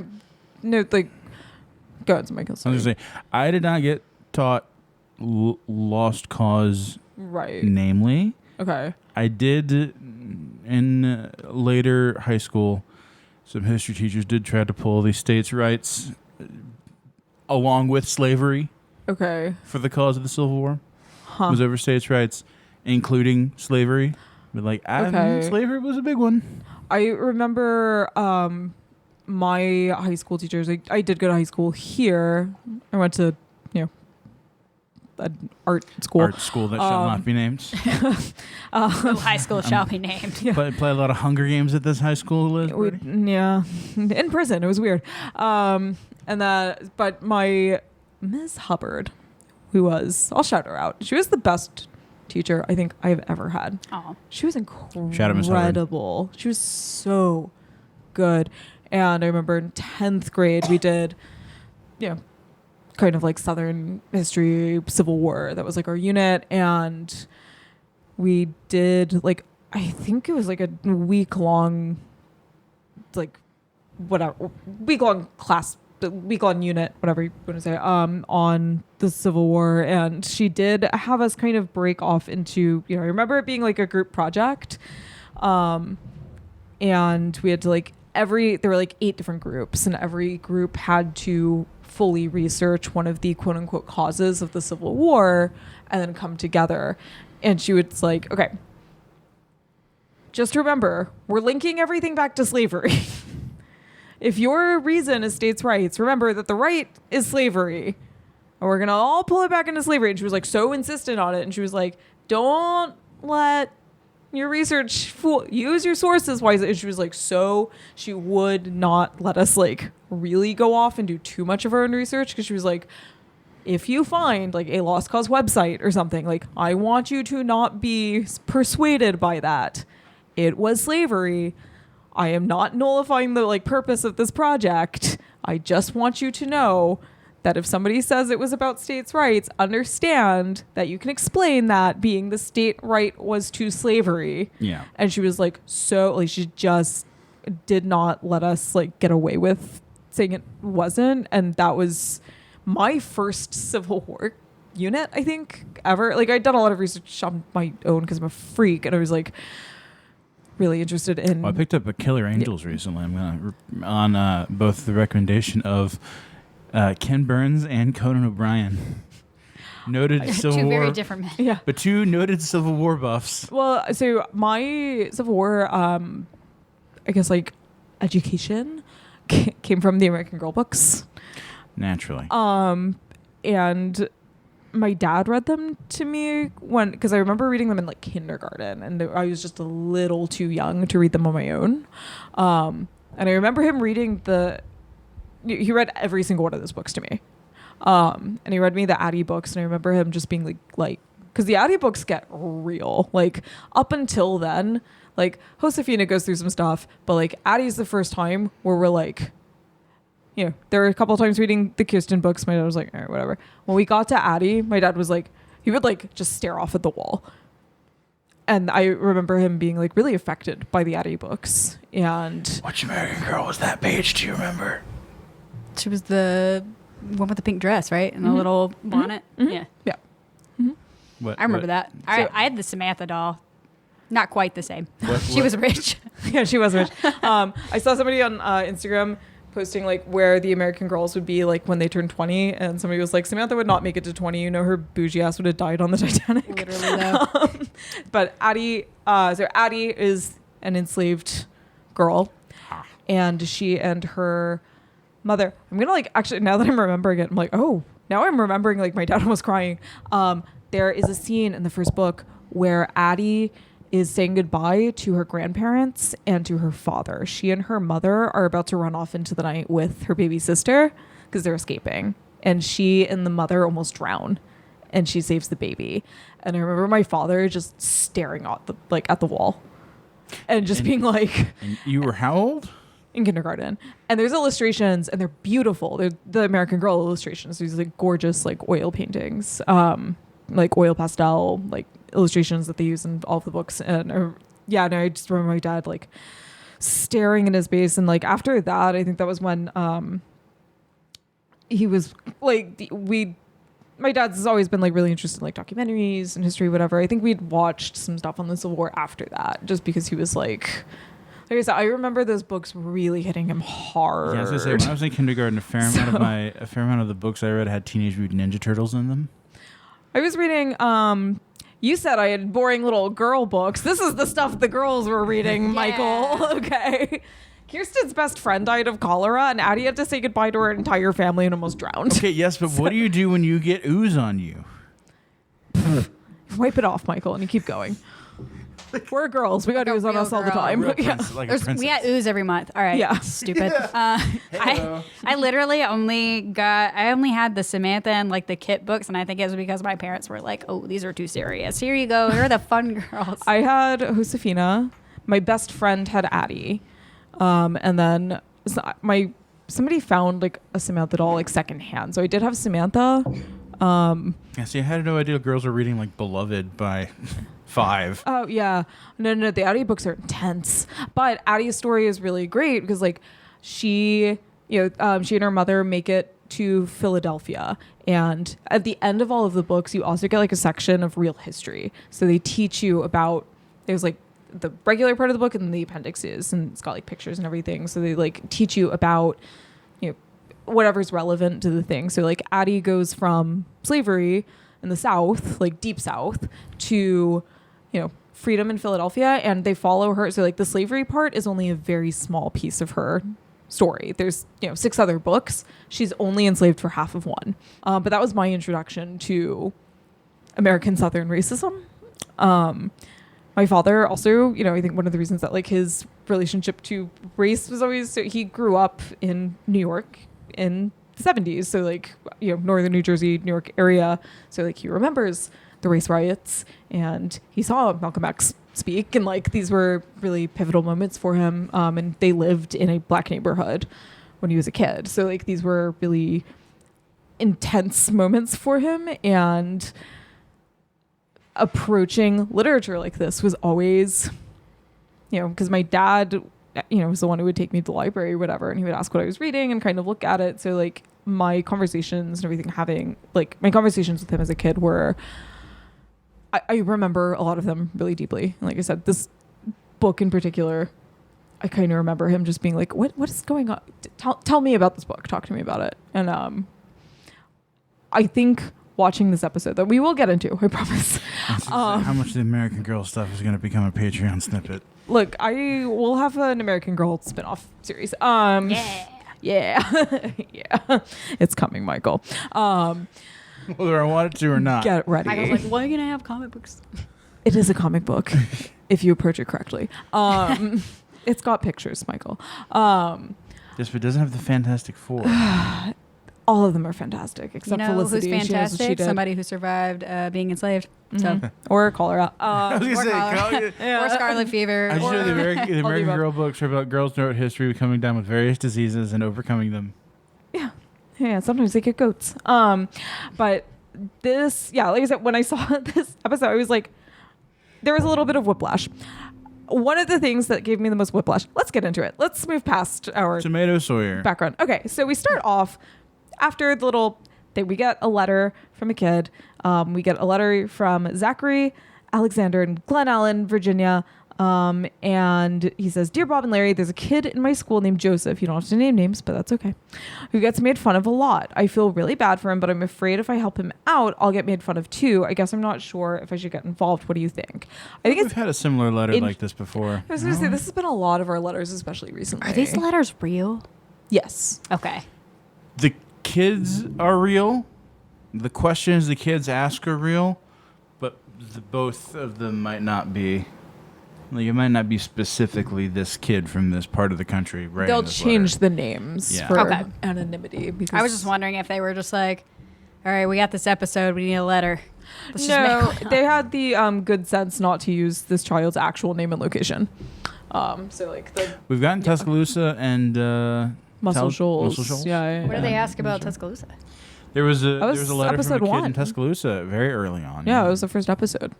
know, like, go ahead, Michael. I was gonna say, I did not get taught Lost Cause. Right. Namely, Okay. I did in later high school. Some history teachers did try to pull the states' rights along with slavery Okay. for the cause of the Civil War. It was over states' rights, including slavery. But like, slavery was a big one. I remember my high school teachers. I did go to high school here. I went to, an art school. Art school that shall not be named. No high school shall be named. Play a lot of Hunger Games at this high school, Liz? In prison. It was weird. But my Ms. Hubbard, who was, I'll shout her out. She was the best teacher I think I've ever had. Oh, she was incredible. Shout out Ms. Hubbard. She was so good. And I remember in 10th grade we did, kind of like Southern history, Civil War. That was like our unit. And we did like, I think it was like a week-long, like week-long class, week-long unit, whatever you want to say, on the Civil War. And she did have us kind of break off into, I remember it being like a group project. And we had to there were like 8 different groups, and every group had to fully research one of the quote unquote causes of the Civil War and then come together. And she was like, okay, just remember, we're linking everything back to slavery. If your reason is states' rights, remember that the right is slavery. And we're going to all pull it back into slavery. And she was like so insistent on it. And she was like, don't let your research fool, use your sources wisely. And she was like, she would not let us really go off and do too much of our own research, because she was like, if you find a Lost Cause website or something, I want you to not be persuaded by that. It was slavery. I am not nullifying the purpose of this project. I just want you to know that if somebody says it was about states' rights, understand that you can explain that being the state right was to slavery. Yeah. And she was she just did not let us get away with saying it wasn't. And that was my first Civil War unit, I think, ever. I'd done a lot of research on my own because I'm a freak, and I was really interested in. Well, I picked up a Killer Angels recently. I'm on both the recommendation of Ken Burns and Conan O'Brien. Noted Civil two War. very different men. Yeah. But 2 noted Civil War buffs. Well, so my Civil War, I guess education came from the American Girl books. Naturally. And my dad read them to me because I remember reading them in kindergarten, and I was just a little too young to read them on my own. And I remember him reading he read every single one of those books to me. And he read me the Addie books, and I remember him just being because the Addie books get real. Up until then, Josefina goes through some stuff, but Addie's the first time where we're there were a couple of times reading the Kirsten books. My dad was like, all right, whatever. When we got to Addie, my dad was he would just stare off at the wall. And I remember him being really affected by the Addie books. And which American Girl was that, Paige? Do you remember? She was the one with the pink dress, right? And the little bonnet. Mm-hmm. Yeah. Yeah. Mm-hmm. I remember that. I had the Samantha doll. Not quite the same. She was rich. Yeah, she was rich. I saw somebody on Instagram posting where the American Girls would be when they turned 20, and somebody was like, Samantha would not make it to 20. Her bougie ass would have died on the Titanic. Literally, though. But Addie, so Addie is an enslaved girl, and she and her mother. I'm gonna actually, now that I'm remembering it, I'm oh, now I'm remembering my dad was crying. There is a scene in the first book where Addie is saying goodbye to her grandparents and to her father. She and her mother are about to run off into the night with her baby sister because they're escaping. And she and the mother almost drown, and she saves the baby. And I remember my father just staring at the wall. and just being like, And you were how old? in kindergarten. And there's illustrations, and they're beautiful. They're the American Girl illustrations. These like gorgeous like oil paintings, like oil pastel like illustrations that they use in all of the books. And I just remember my dad like staring in his face. And like after that, I think that was when he was like my dad's has always been like really interested in like documentaries and history, whatever. I think we'd watched some stuff on the Civil War after that, just because he was like I said, I remember those books really hitting him hard. Yeah, I was gonna say, when I was in kindergarten, a fair amount of the books I read had Teenage Mutant Ninja Turtles in them. I was reading. You said I had boring little girl books. This is the stuff the girls were reading, Michael. Okay. Kirsten's best friend died of cholera, and Addie had to say goodbye to her entire family and almost drowned. Okay, yes, but what do you do when you get ooze on you? Wipe it off, Michael, and you keep going. We're girls. We got ooze on us all the time. Real Yeah. like a princess. We got ooze every month. All right. Yeah. Stupid. I literally only had the Samantha and like the Kit books, and I think it was because my parents were like, "Oh, these are too serious. Here you go. Here are the fun girls." I had Josefina. My best friend had Addie, and then somebody found like a Samantha doll like secondhand. So I did have Samantha. Yeah, see, I had no idea girls were reading like Beloved by 5. Oh yeah, no. The Addie books are intense, but Addie's story is really great because like she and her mother make it to Philadelphia, and at the end of all of the books, you also get like a section of real history. So they teach you about there's like the regular part of the book and then the appendixes, and it's got like pictures and everything. So they like teach you about whatever's relevant to the thing. So like Addie goes from slavery in the South, like deep South, to freedom in Philadelphia, and they follow her. So like the slavery part is only a very small piece of her story. There's 6 other books. She's only enslaved for half of one. But that was my introduction to American Southern racism. My father also, I think one of the reasons that like his relationship to race was always, he grew up in New York in the 70s. So like, northern New Jersey, New York area. So like he remembers the race riots, and he saw Malcolm X speak, and like these were really pivotal moments for him. And they lived in a black neighborhood when he was a kid. So like these were really intense moments for him, and approaching literature like this was always, because my dad, was the one who would take me to the library or whatever, and he would ask what I was reading and kind of look at it. So like my conversations and everything, my conversations with him as a kid were, I remember a lot of them really deeply. And like I said, this book in particular, I kind of remember him just being like, what is going on? Tell me about this book. Talk to me about it. And I think watching this episode that we will get into, I promise. How much of the American Girl stuff is going to become a Patreon snippet? Look, I will have an American Girl spinoff series. Yeah. Yeah. It's coming, Michael. Whether I want it to or not. Get ready. I was like, "Why are you gonna have comic books?" It is a comic book, if you approach it correctly. It's got pictures, Michael. Yes, but it doesn't have the Fantastic Four. All of them are fantastic, except Felicity. Who's She knows what she fantastic? did. Somebody who survived being enslaved. So Or cholera. I was going to say, or scarlet fever. I'm sure the All American the above. Girl books are about girls throughout history coming down with various diseases and overcoming them. Yeah, sometimes they get goats. But this, like I said, when I saw this episode, I was like, there was a little bit of whiplash. One of the things that gave me the most whiplash, let's get into it. Let's move past our Tomato Sawyer. background. Okay, so we start off after the little thing. We get a letter from a kid. We get a letter from Zachary Alexander in Glen Allen, Virginia. And he says, "Dear Bob and Larry, there's a kid in my school named Joseph," you don't have to name names, but that's okay, "who gets made fun of a lot. I feel really bad for him, but I'm afraid if I help him out, I'll get made fun of too. I guess I'm not sure if I should get involved. What do you think?" I think We've had a similar letter like this before. I was going to say, this has been a lot of our letters, especially recently. Are these letters real? Yes. Okay. The kids are real. The questions the kids ask are real, but both of them might not be. Like, it might not be specifically this kid from this part of the country, right? They'll change the names for Okay. anonymity. Because I was just wondering if they were just like, "All right, we got this episode. We need a letter." Let's just No, make one they up. had the good sense not to use this child's actual name and location. So like the We've gotten Tuscaloosa and Muscle Shoals. Muscle Shoals. Yeah. What did they yeah. ask about Tuscaloosa? There was a was letter from a episode kid in 1. Tuscaloosa very early on. Yeah, it was the first episode.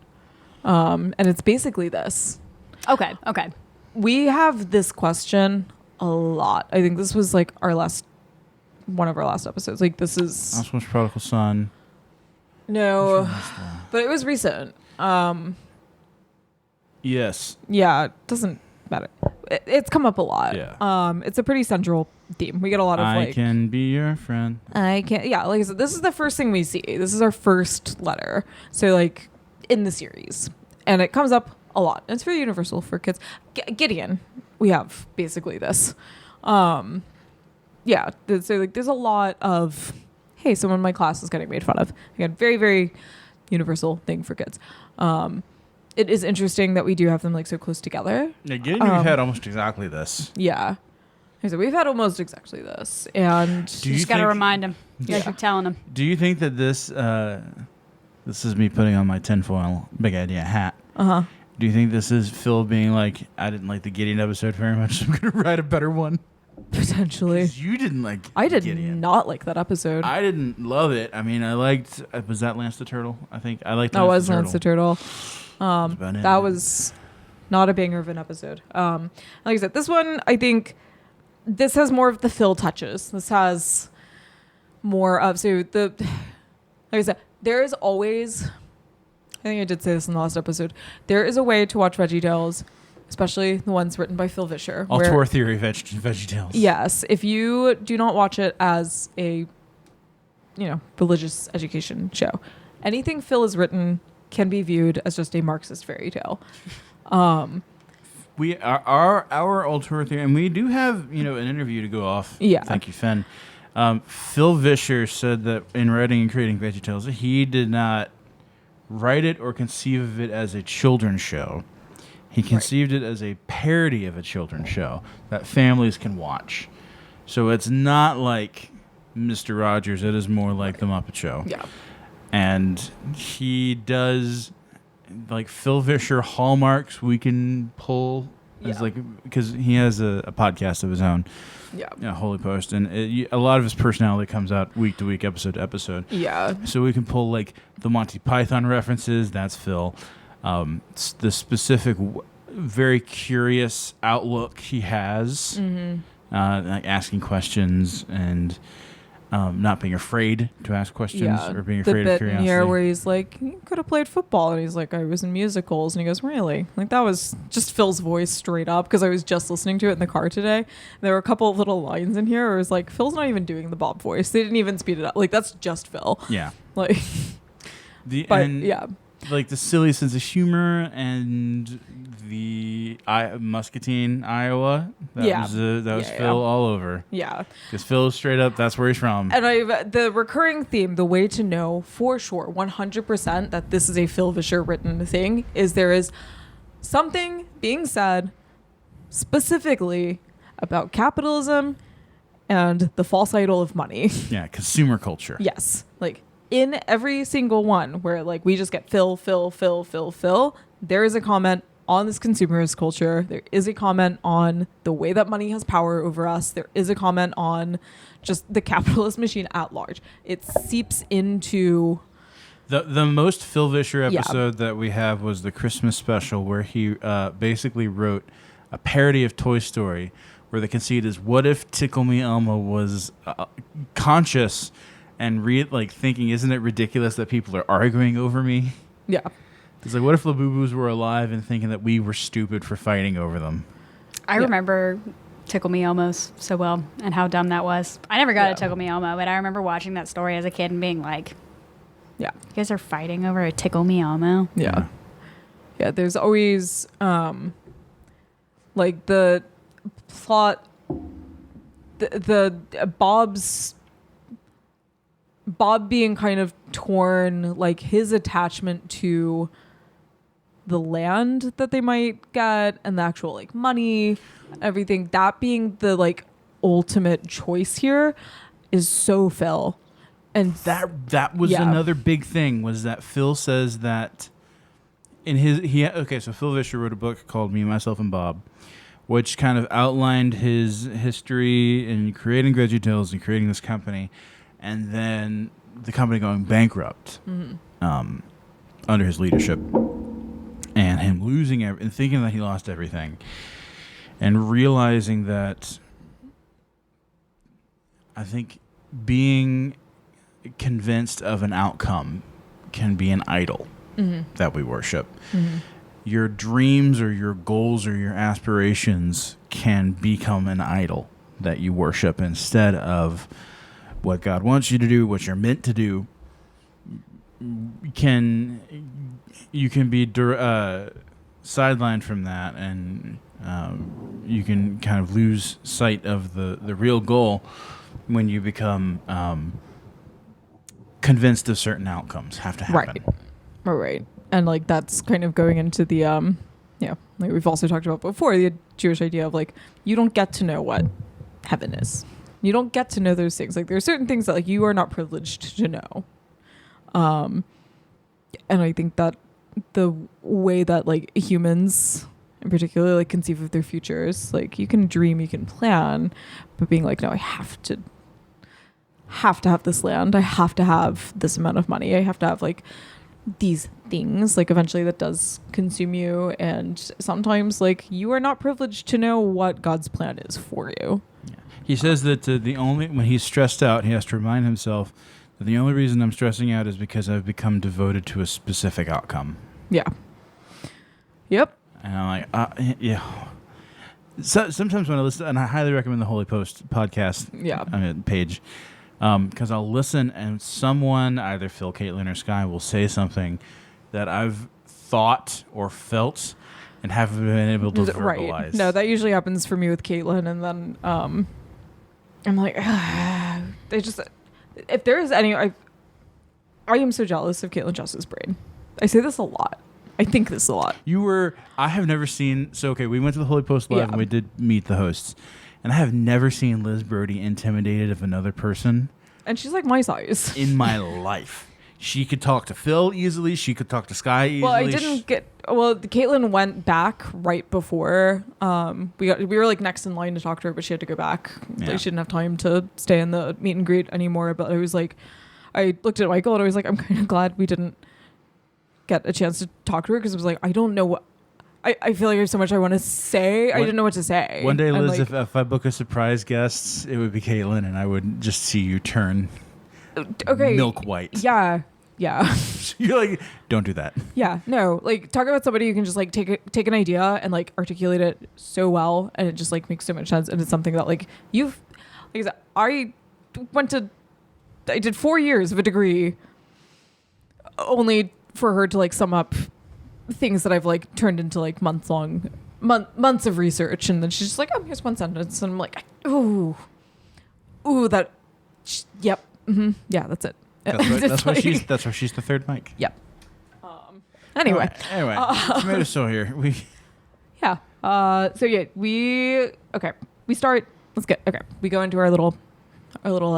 And it's basically this. Okay. We have this question a lot. I think this was like one of our last episodes. Like this is Oswald's Prodigal Son. no, but it was recent. Yes. Yeah, it doesn't matter. It's come up a lot. Yeah. It's a pretty central theme. We get a lot of I can be your friend. I can't. Yeah, like I said, this is the first thing we see. This is our first letter. So like in the series, and it comes up a lot. It's very universal for kids. Gideon, we have basically this. Yeah. So like there's a lot of, hey, someone in my class is getting made fun of. Again, very very universal thing for kids. It is interesting that we do have them like so close together. Yeah, Gideon, we've had almost exactly this. Yeah. So we've had almost exactly this, and Do you Just got to think- remind him. You gotta keep telling him. Do you think that this is me putting on my tinfoil big idea hat? Do you think this is Phil being like, I didn't like the Gideon episode very much, so I'm going to write a better one? potentially. 'Cause you didn't like I did Gideon. not like that episode. I didn't love it. I mean, I liked, was that Lance the Turtle? I think I liked That was Lance the Turtle. That's about it. That was not a banger of an episode. Like I said, this one, I think this has more of the Phil touches. This has more of, like I said, there is always, I think I did say this in the last episode, there is a way to watch VeggieTales, especially the ones written by Phil Vischer. Auteur Theory VeggieTales. Yes, if you do not watch it as a, religious education show, anything Phil has written can be viewed as just a Marxist fairy tale. We are our auteur theory, and we do have an interview to go off. Yeah. Thank you, Fenn. Phil Vischer said that in writing and creating VeggieTales, he did not write it or conceive of it as a children's show. He conceived it as a parody of a children's show that families can watch. So it's not like Mr. Rogers. It is more like The Muppet Show. Yeah. And he does like Phil Vischer hallmarks we can pull as because he has a podcast of his own. Yeah. Holy Post, and a lot of his personality comes out week to week, episode to episode. Yeah. So we can pull like the Monty Python references. That's Phil. The specific, very curious outlook he has, like asking questions and not being afraid to ask questions or being afraid the of bit in curiosity. here where he's like, you could have played football, and he's like, I was in musicals, and he goes, really? Like that was just Phil's voice straight up, because I was just listening to it in the car today. There were a couple of little lines in here where it was like, Phil's not even doing the Bob voice. They didn't even speed it up. Like that's just Phil. Yeah. Like, Like the silly sense of humor and the Muscatine, Iowa. That was Phil all over. Yeah. Because Phil straight up, that's where he's from. And the recurring theme, the way to know for sure, 100% that this is a Phil Vischer written thing, is there is something being said specifically about capitalism and the false idol of money. Yeah, consumer culture. Yes. Like in every single one where like we just get Phil, there is a comment on this consumerist culture. There is a comment on the way that money has power over us. There is a comment on just the capitalist machine at large. It seeps into The most Phil Vischer episode that we have was the Christmas special, where he basically wrote a parody of Toy Story, where the conceit is, what if Tickle Me Elmo was conscious and thinking, isn't it ridiculous that people are arguing over me? Yeah. It's like, what if Labubu's were alive and thinking that we were stupid for fighting over them? I remember Tickle Me Elmo so well and how dumb that was. I never got a Tickle Me Elmo, but I remember watching that story as a kid and being like, Yeah. you guys are fighting over a Tickle Me Elmo? Yeah. Yeah, there's always like the plot the Bob being kind of torn, like his attachment to the land that they might get and the actual like money, everything, that being the like ultimate choice here is so Phil. And that was another big thing, was that Phil says that in so Phil Vischer wrote a book called Me, Myself, and Bob, which kind of outlined his history in creating VeggieTales and creating this company, and then the company going bankrupt under his leadership, and him losing and thinking that he lost everything, and realizing that I think being convinced of an outcome can be an idol that we worship. Your dreams or your goals or your aspirations can become an idol that you worship instead of what God wants you to do, what you're meant to do. You can be sidelined from that, and you can kind of lose sight of the real goal when you become convinced of certain outcomes have to happen. Right. And like that's kind of going into the like we've also talked about before, the Jewish idea of like you don't get to know what heaven is. You don't get to know those things. Like there are certain things that like you are not privileged to know. And I think that the way that like humans in particular like conceive of their futures, like you can dream, you can plan, but being like, no, I have to have this land, I have to have this amount of money, I have to have like these things, like eventually that does consume you, and sometimes like you are not privileged to know what God's plan is for you. He says that when he's stressed out, he has to remind himself that the only reason I'm stressing out is because I've become devoted to a specific outcome. Yeah. Yep. And I'm like, yeah. So, sometimes when I listen, and I highly recommend the Holy Post podcast page, because I'll listen and someone, either Phil, Caitlin, or Sky, will say something that I've thought or felt and haven't been able to verbalize. Right. No, that usually happens for me with Caitlin, and then I'm like, they just, if there is any, I am so jealous of Caitlin Jess's brain. I say this a lot. I think this a lot. I have never seen, we went to the Holy Post Live and we did meet the hosts. And I have never seen Liz Brody intimidated of another person. And she's like my size. In my life. She could talk to Phil easily. She could talk to Sky easily. Well, Caitlin went back right before. We were like next in line to talk to her, but she had to go back. Yeah. Like, she didn't have time to stay in the meet and greet anymore. But I was like, I looked at Michael and I was like, I'm kind of glad we didn't get a chance to talk to her, because I was like, I don't know what. I feel like there's so much I want to say. I didn't know what to say. One day, Liz, like, if I book a surprise guest, it would be Caitlin, and I would just see you turn milk white. Yeah. You're like, don't do that. Yeah, no. Like, talk about somebody who can just like take an idea and like articulate it so well, and it just like makes so much sense. And it's something that like like I said, I did 4 years of a degree only for her to like sum up things that I've like turned into like months of research, and then she's just like, oh, here's one sentence, and I'm like, ooh, yep, yeah, that's it. That's why she's the third mic. Yep. Anyway, tomato so here we. Yeah. So yeah, we start. We go into our little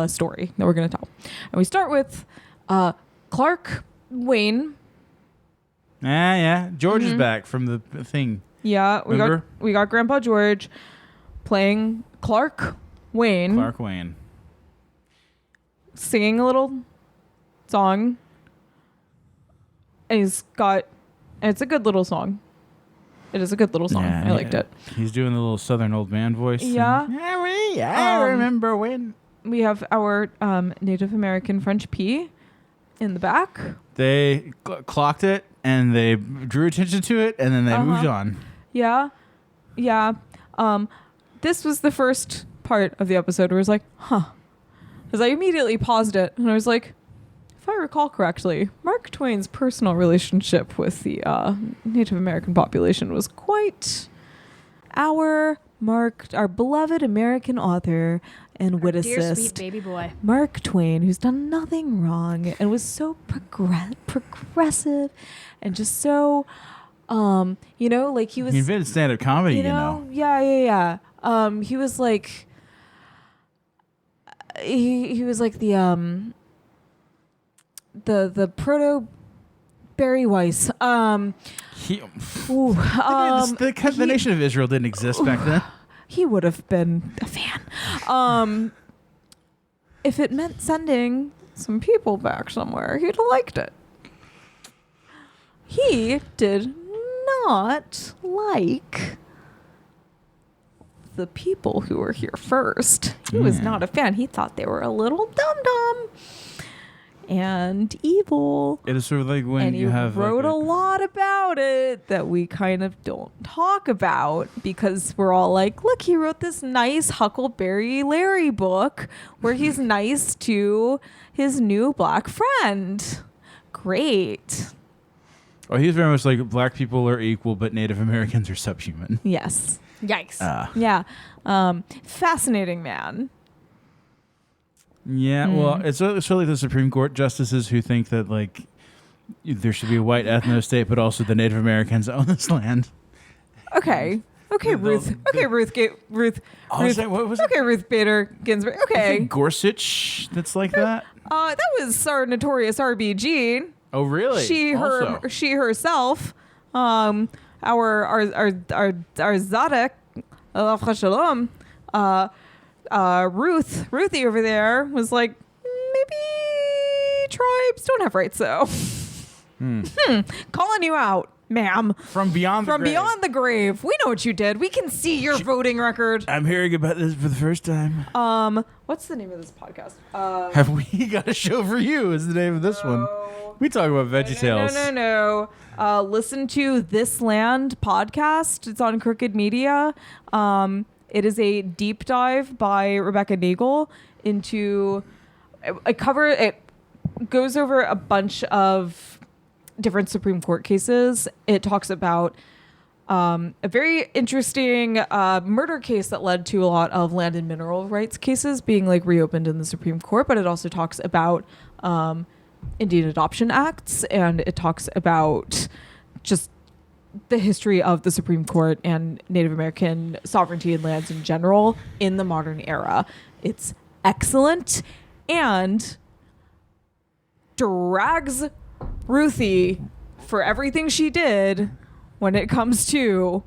story that we're gonna tell, and we start with Clark Wayne. Yeah. George is back from the thing. Yeah, we got Grandpa George playing Clark Wayne, singing a little song, and it's a good little song. It is a good little song. Yeah, I liked it. He's doing the little Southern old man voice. Yeah. I remember when. We have our Native American French P in the back. They clocked it, and they drew attention to it, and then they moved on. Yeah. This was the first part of the episode where I was like, because I immediately paused it, and I was like, if I recall correctly, Mark Twain's personal relationship with the Native American population was quite our beloved American author and wit Dear assist, sweet baby boy, Mark Twain, who's done nothing wrong and was so progressive and just so, like he was. He invented stand-up comedy, Yeah. He was like, he was like the the proto Barry Weiss. The nation of Israel didn't exist back then. He would have been a fan. If it meant sending some people back somewhere, he'd have liked it. He did not like the people who were here first. He was not a fan. He thought they were a little dum-dum and evil. It is sort of like when you have wrote like a lot about it that we kind of don't talk about because we're all like, look, he wrote this nice Huckleberry Larry book where he's nice to his new black friend. Great. Oh, he's very much like black people are equal, but Native Americans are subhuman. Yes. Yikes. Yeah. Fascinating man. Yeah, well, it's really the Supreme Court justices who think that like there should be a white ethno state, but also the Native Americans own this land. Okay. Okay, Ruth. Ruth. What was it? Okay, Ruth Bader Ginsburg. Okay. Gorsuch. That's like that. That was our notorious RBG. Oh, really? She herself. Our Zadok. Shalom. Ruthie over there was like, maybe tribes don't have rights though. Calling you out, ma'am. From beyond the grave. We know what you did. We can see your voting record. I'm hearing about this for the first time. What's the name of this podcast? Have we got a show for you? Is the name of this one? We talk about VeggieTales. No. Listen to This Land podcast. It's on Crooked Media. It is a deep dive by Rebecca Nagel into it goes over a bunch of different Supreme Court cases. It talks about a very interesting murder case that led to a lot of land and mineral rights cases being like reopened in the Supreme Court, but it also talks about Indian adoption acts, and it talks about just the history of the Supreme Court and Native American sovereignty and lands in general in the modern era. It's excellent and drags Ruthie for everything she did when it comes to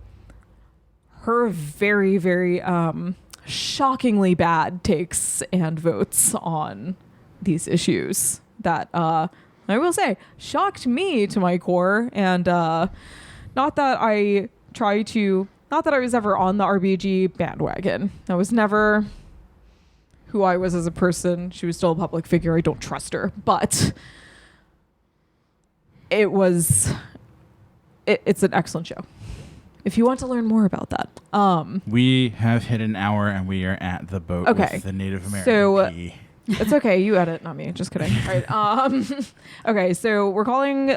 her very, very shockingly bad takes and votes on these issues that I will say shocked me to my core. And not that I was ever on the RBG bandwagon. That was never who I was as a person. She was still a public figure. I don't trust her, but it's an excellent show. If you want to learn more about that. We have hit an hour and we are at the boat with the Native American pea. It's okay. You edit, not me. Just kidding. All right. Okay. So we're calling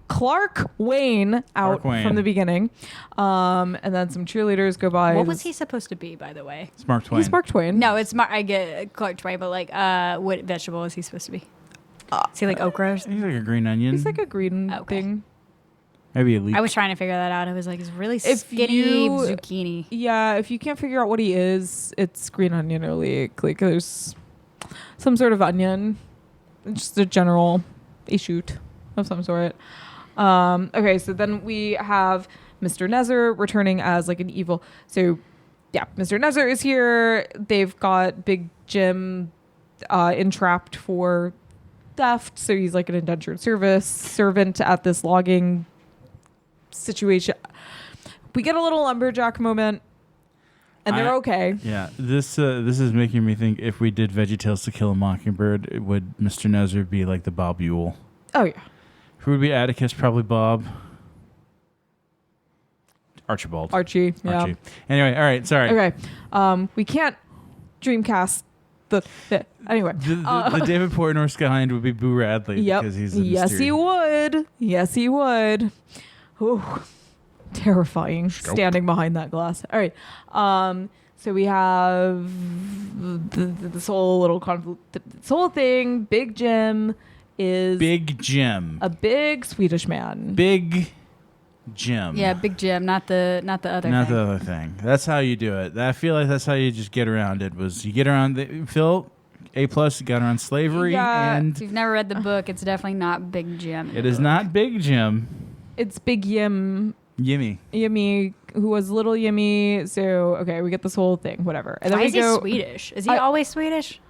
Clark Wayne out from the beginning. And then some cheerleaders go by. What was he supposed to be, by the way? It's Mark Twain. He's Mark Twain. No, it's I get Clark Twain, but like, what vegetable is he supposed to be? Is he like okra? He's like a green onion. He's like a green thing. Maybe a leek. I was trying to figure that out. I was like, he's really skinny zucchini. Yeah, if you can't figure out what he is, it's green onion or leek. Like there's some sort of onion. Just a general shoot of some sort. Okay, so then we have Mr. Nezer returning as like an evil. So yeah, Mr. Nezer is here. They've got Big Jim entrapped for theft. So he's like an indentured servant at this logging situation. We get a little lumberjack moment, and they're okay. Yeah, this is making me think if we did VeggieTales to Kill a Mockingbird, would Mr. Nezer be like the Bob Ewell? Oh yeah. Who would be Atticus? Probably Bob. Archibald. Archie. Yeah. Archie. Anyway, all right. Sorry. Okay. We can't Dreamcast the anyway. The David Portnoy Skyline would be Boo Radley. Yep. Because he's yes, he would. Yes, he would. Ooh, terrifying. Standing behind that glass. All right. So we have this whole little this whole thing. Big Jim is Big Jim, a big Swedish man. Big Jim. Yeah, Big Jim, not the other thing. That's how you do it. I feel like that's how you just get around it. Was you get around Phil? A+, got her on slavery, Yeah. and If you've never read the book, it's definitely not Big Jim. it is not Big Jim. It's Big Yim. Yimmy. Who was Little Yimmy. So, okay, we get this whole thing, whatever. And then Why we is he go. Swedish? Is he always Swedish?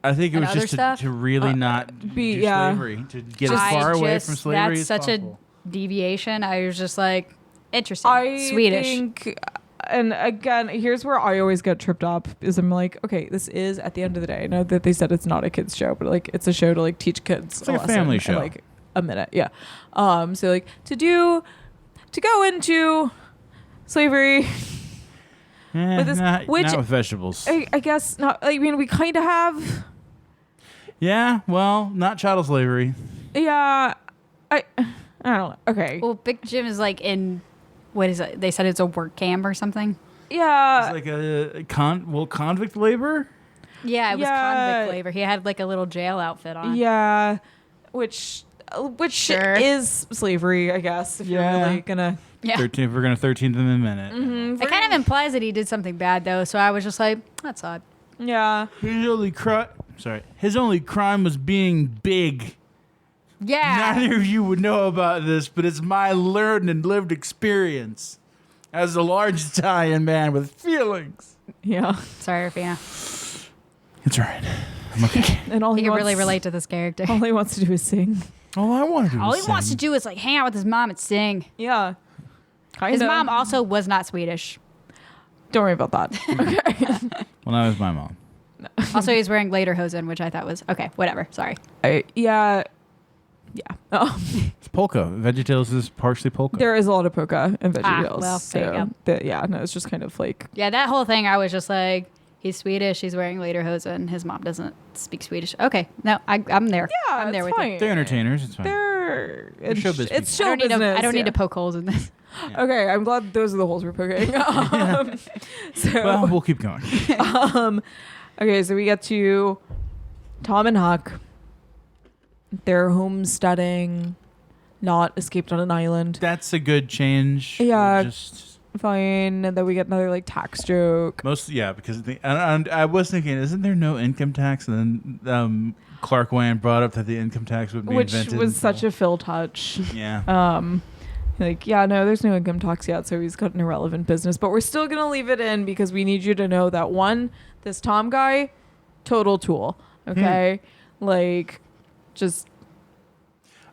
I think it And was other just stuff? to really not do yeah. slavery, to get as far away from slavery That's as such possible. a deviation. I was just like, interesting. I Swedish. think, and again, here's where I always get tripped up is I'm like, okay, this is at the end of the day. I know that they said it's not a kids show, but like it's a show to like teach kids. It's like a lesson family in, show. like a minute, yeah. So like to go into slavery. with this- not which- with vegetables. I guess not. I mean, we kind of have. Yeah, well, not chattel slavery. Yeah, I don't know. Okay. Well, Big Jim is like in, what is it? They said it's a work camp or something. Yeah. It's like a convict labor. Yeah, it was Yeah. convict labor. He had like a little jail outfit on. Yeah, which Sure. is slavery, I guess. If Yeah. you're really gonna. Yeah. 13th, we're going to 13th Amendment. Mm-hmm. It kind of implies that he did something bad though, so I was just like, that's odd. Yeah. His only crime was being big. Yeah. Neither of you would know about this, but it's my learned and lived experience as a large Italian man with feelings. Yeah. Sorry, Rafina. It's all right. I'm okay. And all He he can wants, really relate to this character. All he wants to do is sing. All I want to do All is he wants to sing. do is like hang out with his mom and sing. Yeah. His mom also was not Swedish. Don't worry about that. Okay. Well, that was my mom. Also, he was wearing lederhosen, which I thought was okay. Whatever. Sorry. Yeah. It's polka. VeggieTales is partially polka. There is a lot of polka in VeggieTales. well, there you so yeah, no, it's just kind of like Yeah, that whole thing. I was just like, he's Swedish. He's wearing lederhosen. His mom doesn't speak Swedish. Okay, no, I'm there. yeah, I'm there it's with fine. you. They're entertainers. It's fine. It's show business It's I show don't need business. to. I don't need yeah. to poke holes in this. Okay, I'm glad those are the holes we're poking. So Well, we'll keep going. okay, so we get to Tom and Huck. They're homesteading, not escaped on an island. That's a good change. Yeah. Just Fine. And then we get another like tax joke. because and I was thinking, isn't there no income tax? And then Clark Wayne brought up that the income tax would be Which invented. was such a Phil touch. Yeah. Like, yeah, no, there's no income tax yet, so he's got an irrelevant business. But we're still going to leave it in because we need you to know that one, this Tom guy, total tool. Okay? Like, just.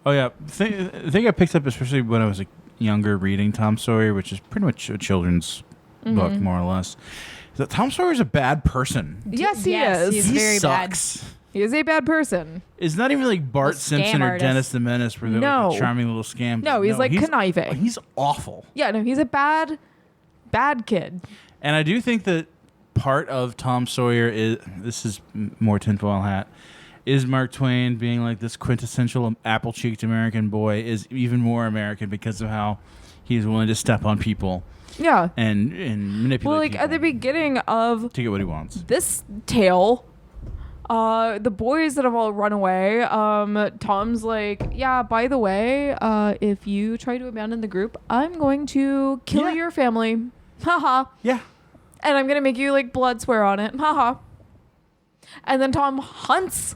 Oh yeah, the thing I picked up, especially when I was younger, reading Tom Sawyer, which is pretty much a children's book, more or less, is that Tom Sawyer's a bad person. Yes, he Yes, is. he is. He very bad. sucks. He is a bad person. It's not even like Bart A scam Simpson or artist. Dennis the Menace, where they're like No. a charming little scam. No, he's like conniving. He's awful. Yeah, no, he's a bad kid. And I do think that part of Tom Sawyer is, this is more tinfoil hat, is Mark Twain being like this quintessential apple-cheeked American boy is even more American because of how he's willing to step on people Yeah. and manipulate Well, like people at the beginning of to get what he wants. this tale, the boys that have all run away, Tom's like, yeah, by the way, if you try to abandon the group, I'm going to kill Yeah. your family. Haha. Yeah. And I'm going to make you like blood swear on it. Haha. And then Tom hunts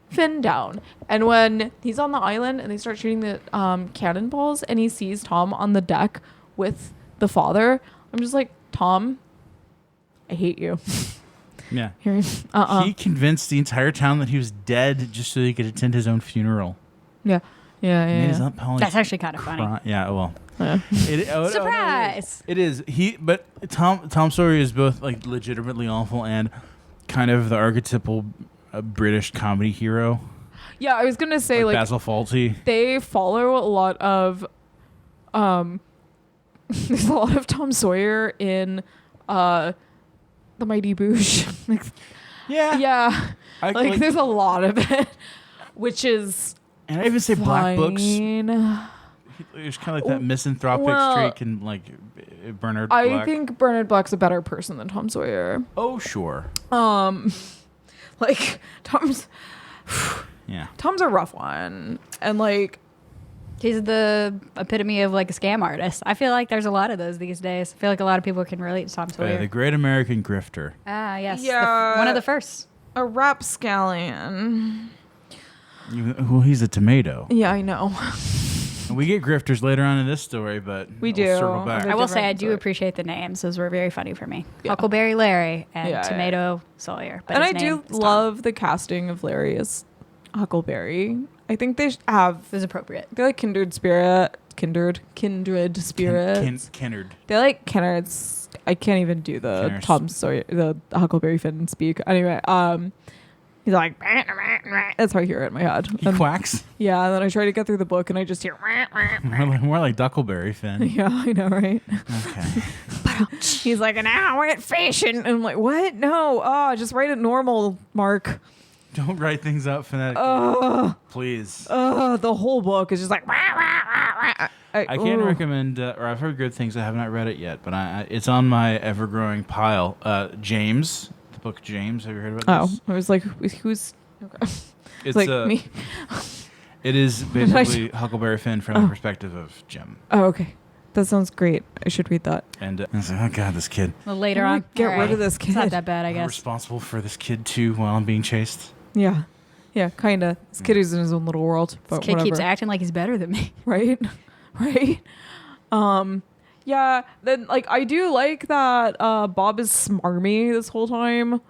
Finn down. And when he's on the island and they start shooting the cannonballs and he sees Tom on the deck with the father, I'm just like, Tom, I hate you. Yeah. Here, He convinced the entire town that he was dead just so he could attend his own funeral. Yeah. Yeah. Made his Yeah. Aunt Polly That's actually kind of funny. cry. Yeah, well. Yeah. Surprise! It is. But Tom Sawyer is both like legitimately awful and kind of the archetypal British comedy hero. Yeah, I was gonna say like Basil Fawlty. they follow a lot of there's a lot of Tom Sawyer in the Mighty Boosh. Like, Yeah. yeah. I, Like there's a lot of it. Which is and I even say Black Books. fine. There's kind of like that misanthropic Well, streak in like Bernard I Black. think Bernard Black's a better person than Tom Sawyer. Oh, sure. Like Tom's Yeah. a rough one. And like He's the epitome of like a scam artist. I feel like there's a lot of those these days. I feel like a lot of people can relate to Tom Sawyer. The great American grifter. Ah, yes. Yeah. One of the first. A rapscallion. Well, he's a tomato. Yeah, I know. And we get grifters later on in this story, but We we'll do. circle back. They're I will say I different, do but- appreciate the names. Those were very funny for me. Yeah. Huckleberry Larry and Yeah, Tomato Sawyer. But And his I do name is Tom. love the casting of Larry as Huckleberry. I think they have. It was appropriate. They're like kindred spirits. Kennard. They're like kindreds. I can't even do the Kenners. Tom Sawyer, the Huckleberry Finn speak. Anyway, he's like, that's how I hear it in my head. He quacks. Yeah, and then I try to get through the book and I just hear. More like Duckleberry Finn. Yeah, I know, right? Okay. He's like, an hour at fishing. And I'm like, what? No. Oh, just write it normal, Mark. Don't write things out phonetically. Please. The whole book is just like. I can recommend, or I've heard good things. I have not read it yet, but it's on my ever-growing pile. James, the book James. Have you heard about Oh, this? I was like, who's. Okay. It's like me. It is basically Huckleberry Finn from the perspective of Jim. Oh, okay. That sounds great. I should read that. And I was like, oh god, this kid. Well, later I'm on. gonna get All rid of this It's not kid. that bad, I I'm guess. responsible for this kid too while I'm being chased. Yeah. Yeah, kind of. This kid is in his own little world. But This kid whatever. keeps acting like he's better than me. Right? Right? Yeah, then, like, I do like that Bob is smarmy this whole time.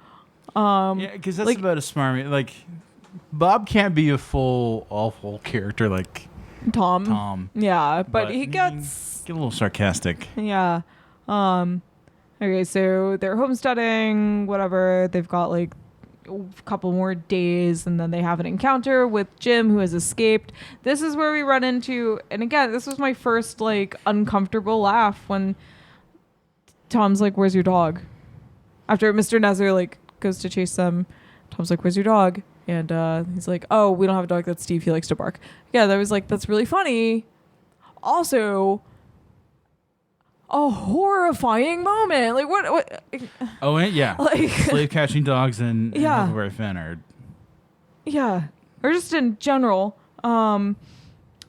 Yeah, because that's like- about a smarmy. Like, Bob can't be a full awful character like Tom. Yeah, but he can gets... get a little sarcastic. Yeah. Okay, so they're homesteading, whatever. They've got like a couple more days, and then they have an encounter with Jim, who has escaped. This is where we run into, and again, this was my first like uncomfortable laugh when Tom's like, "Where's your dog?" After Mr. Nezzer like goes to chase them, Tom's like, "Where's your dog?" And he's like, "Oh, we don't have a dog. That's Steve. He likes to bark." Yeah, that was like, that's really funny. Also, a horrifying moment. Like what Oh, and yeah. like Slave catching dogs and Yeah. Huckleberry Finn are. yeah. Or just in general. Oh,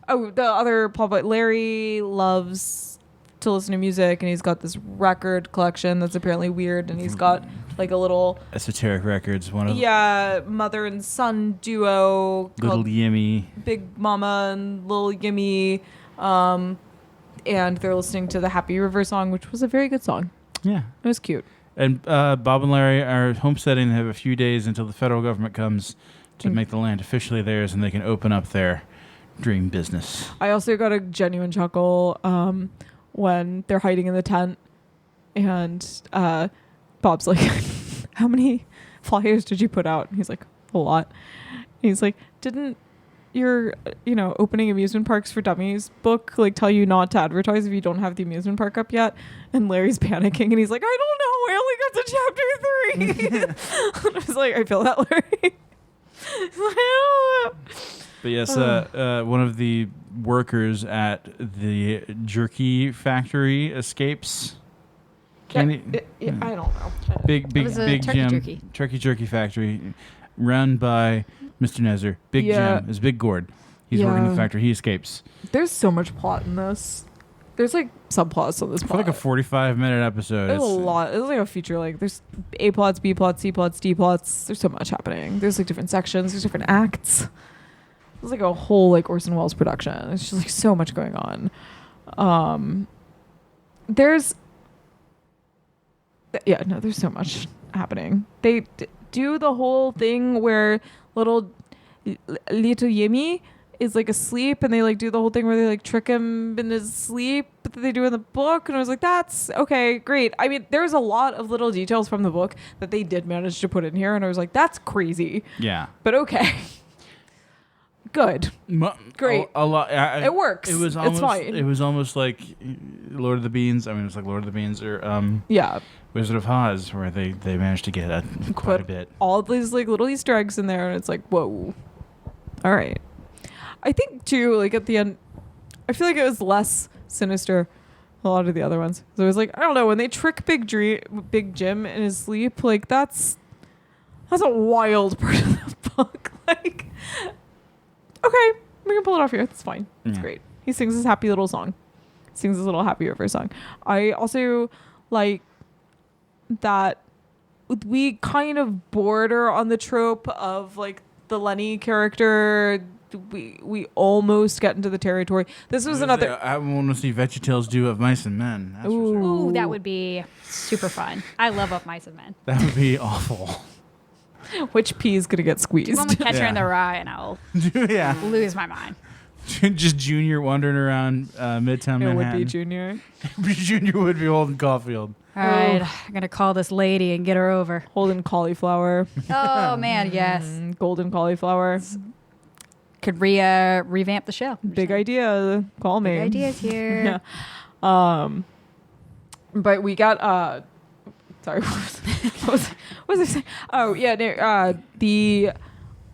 the other plot, but Larry loves to listen to music, and he's got this record collection that's apparently weird, and he's got like a little Esoteric Records, one of mother and son duo Little called Yimmy. Big Mama and Lil Yimmy. And they're listening to the Happy River song, which was a very good song. Yeah. It was cute. And Bob and Larry are homesteading. They have a few days until the federal government comes to make the land officially theirs, and they can open up their dream business. I also got a genuine chuckle when they're hiding in the tent, and Bob's like, "How many flyers did you put out?" And he's like, "A lot." And he's like, "Didn't your opening amusement parks for dummies book like tell you not to advertise if you don't have the amusement park up yet?" And Larry's panicking, and he's like, "I don't know, I only got to chapter 3." And I was like, I feel that, Larry. But yes, one of the workers at the jerky factory escapes. I don't know. Big was a turkey Jim. jerky. Turkey jerky factory run by Mr. Nezzer. Big Yeah. Jim is Big Gord. He's working Yeah. the factory. He escapes. There's so much plot in this. There's like subplots on this For plot. like a 45-minute episode. There's a lot. It's like a feature. Like there's A plots, B plots, C plots, D plots. There's so much happening. There's like different sections. There's different acts. It's like a whole like Orson Welles production. It's just like so much going on. There's so much happening. They do the whole thing where little Yimmy is like asleep, and they like do the whole thing where they like trick him in his sleep that they do in the book, and I was like, that's okay, great. I mean, there's a lot of little details from the book that they did manage to put in here, and I was like, that's crazy, Yeah. but okay. Good. Great. A lot. It works. It was It's almost. fine. It was almost like Lord of the Beans. I mean, it was like Lord of the Beans or Yeah. Wizard of Oz, where they managed to get quite a Put bit. all these like little Easter eggs in there, and it's like, whoa. All right. I think too, like at the end, I feel like it was less sinister than a lot of the other ones. So it was like, I don't know, when they trick Big Jim in his sleep, like that's a wild part of the book. Like, okay, we can pull it off here. It's fine. It's Yeah. great. He sings his happy little song. Sings his little Happy River song. I also like that we kind of border on the trope of like the Lenny character. We almost get into the territory. This was another. I want to see VeggieTales do Of Mice and Men. That's for sure. Ooh, that would be super fun. I love Of Mice and Men. That would be awful. Which pea is gonna get Do squeezed? one with Catcher Yeah. in the Rye, and I'll Yeah. lose my mind. Just Junior wandering around Midtown It Manhattan. would be Junior Junior would be holding Caulfield. All right, I'm gonna call this lady and get her over. holding cauliflower. Oh man, yes. Golden cauliflower. Could revamp the show. Big idea. Call me. Big ideas here. Yeah. But we got sorry, what was I saying? Oh yeah, no, the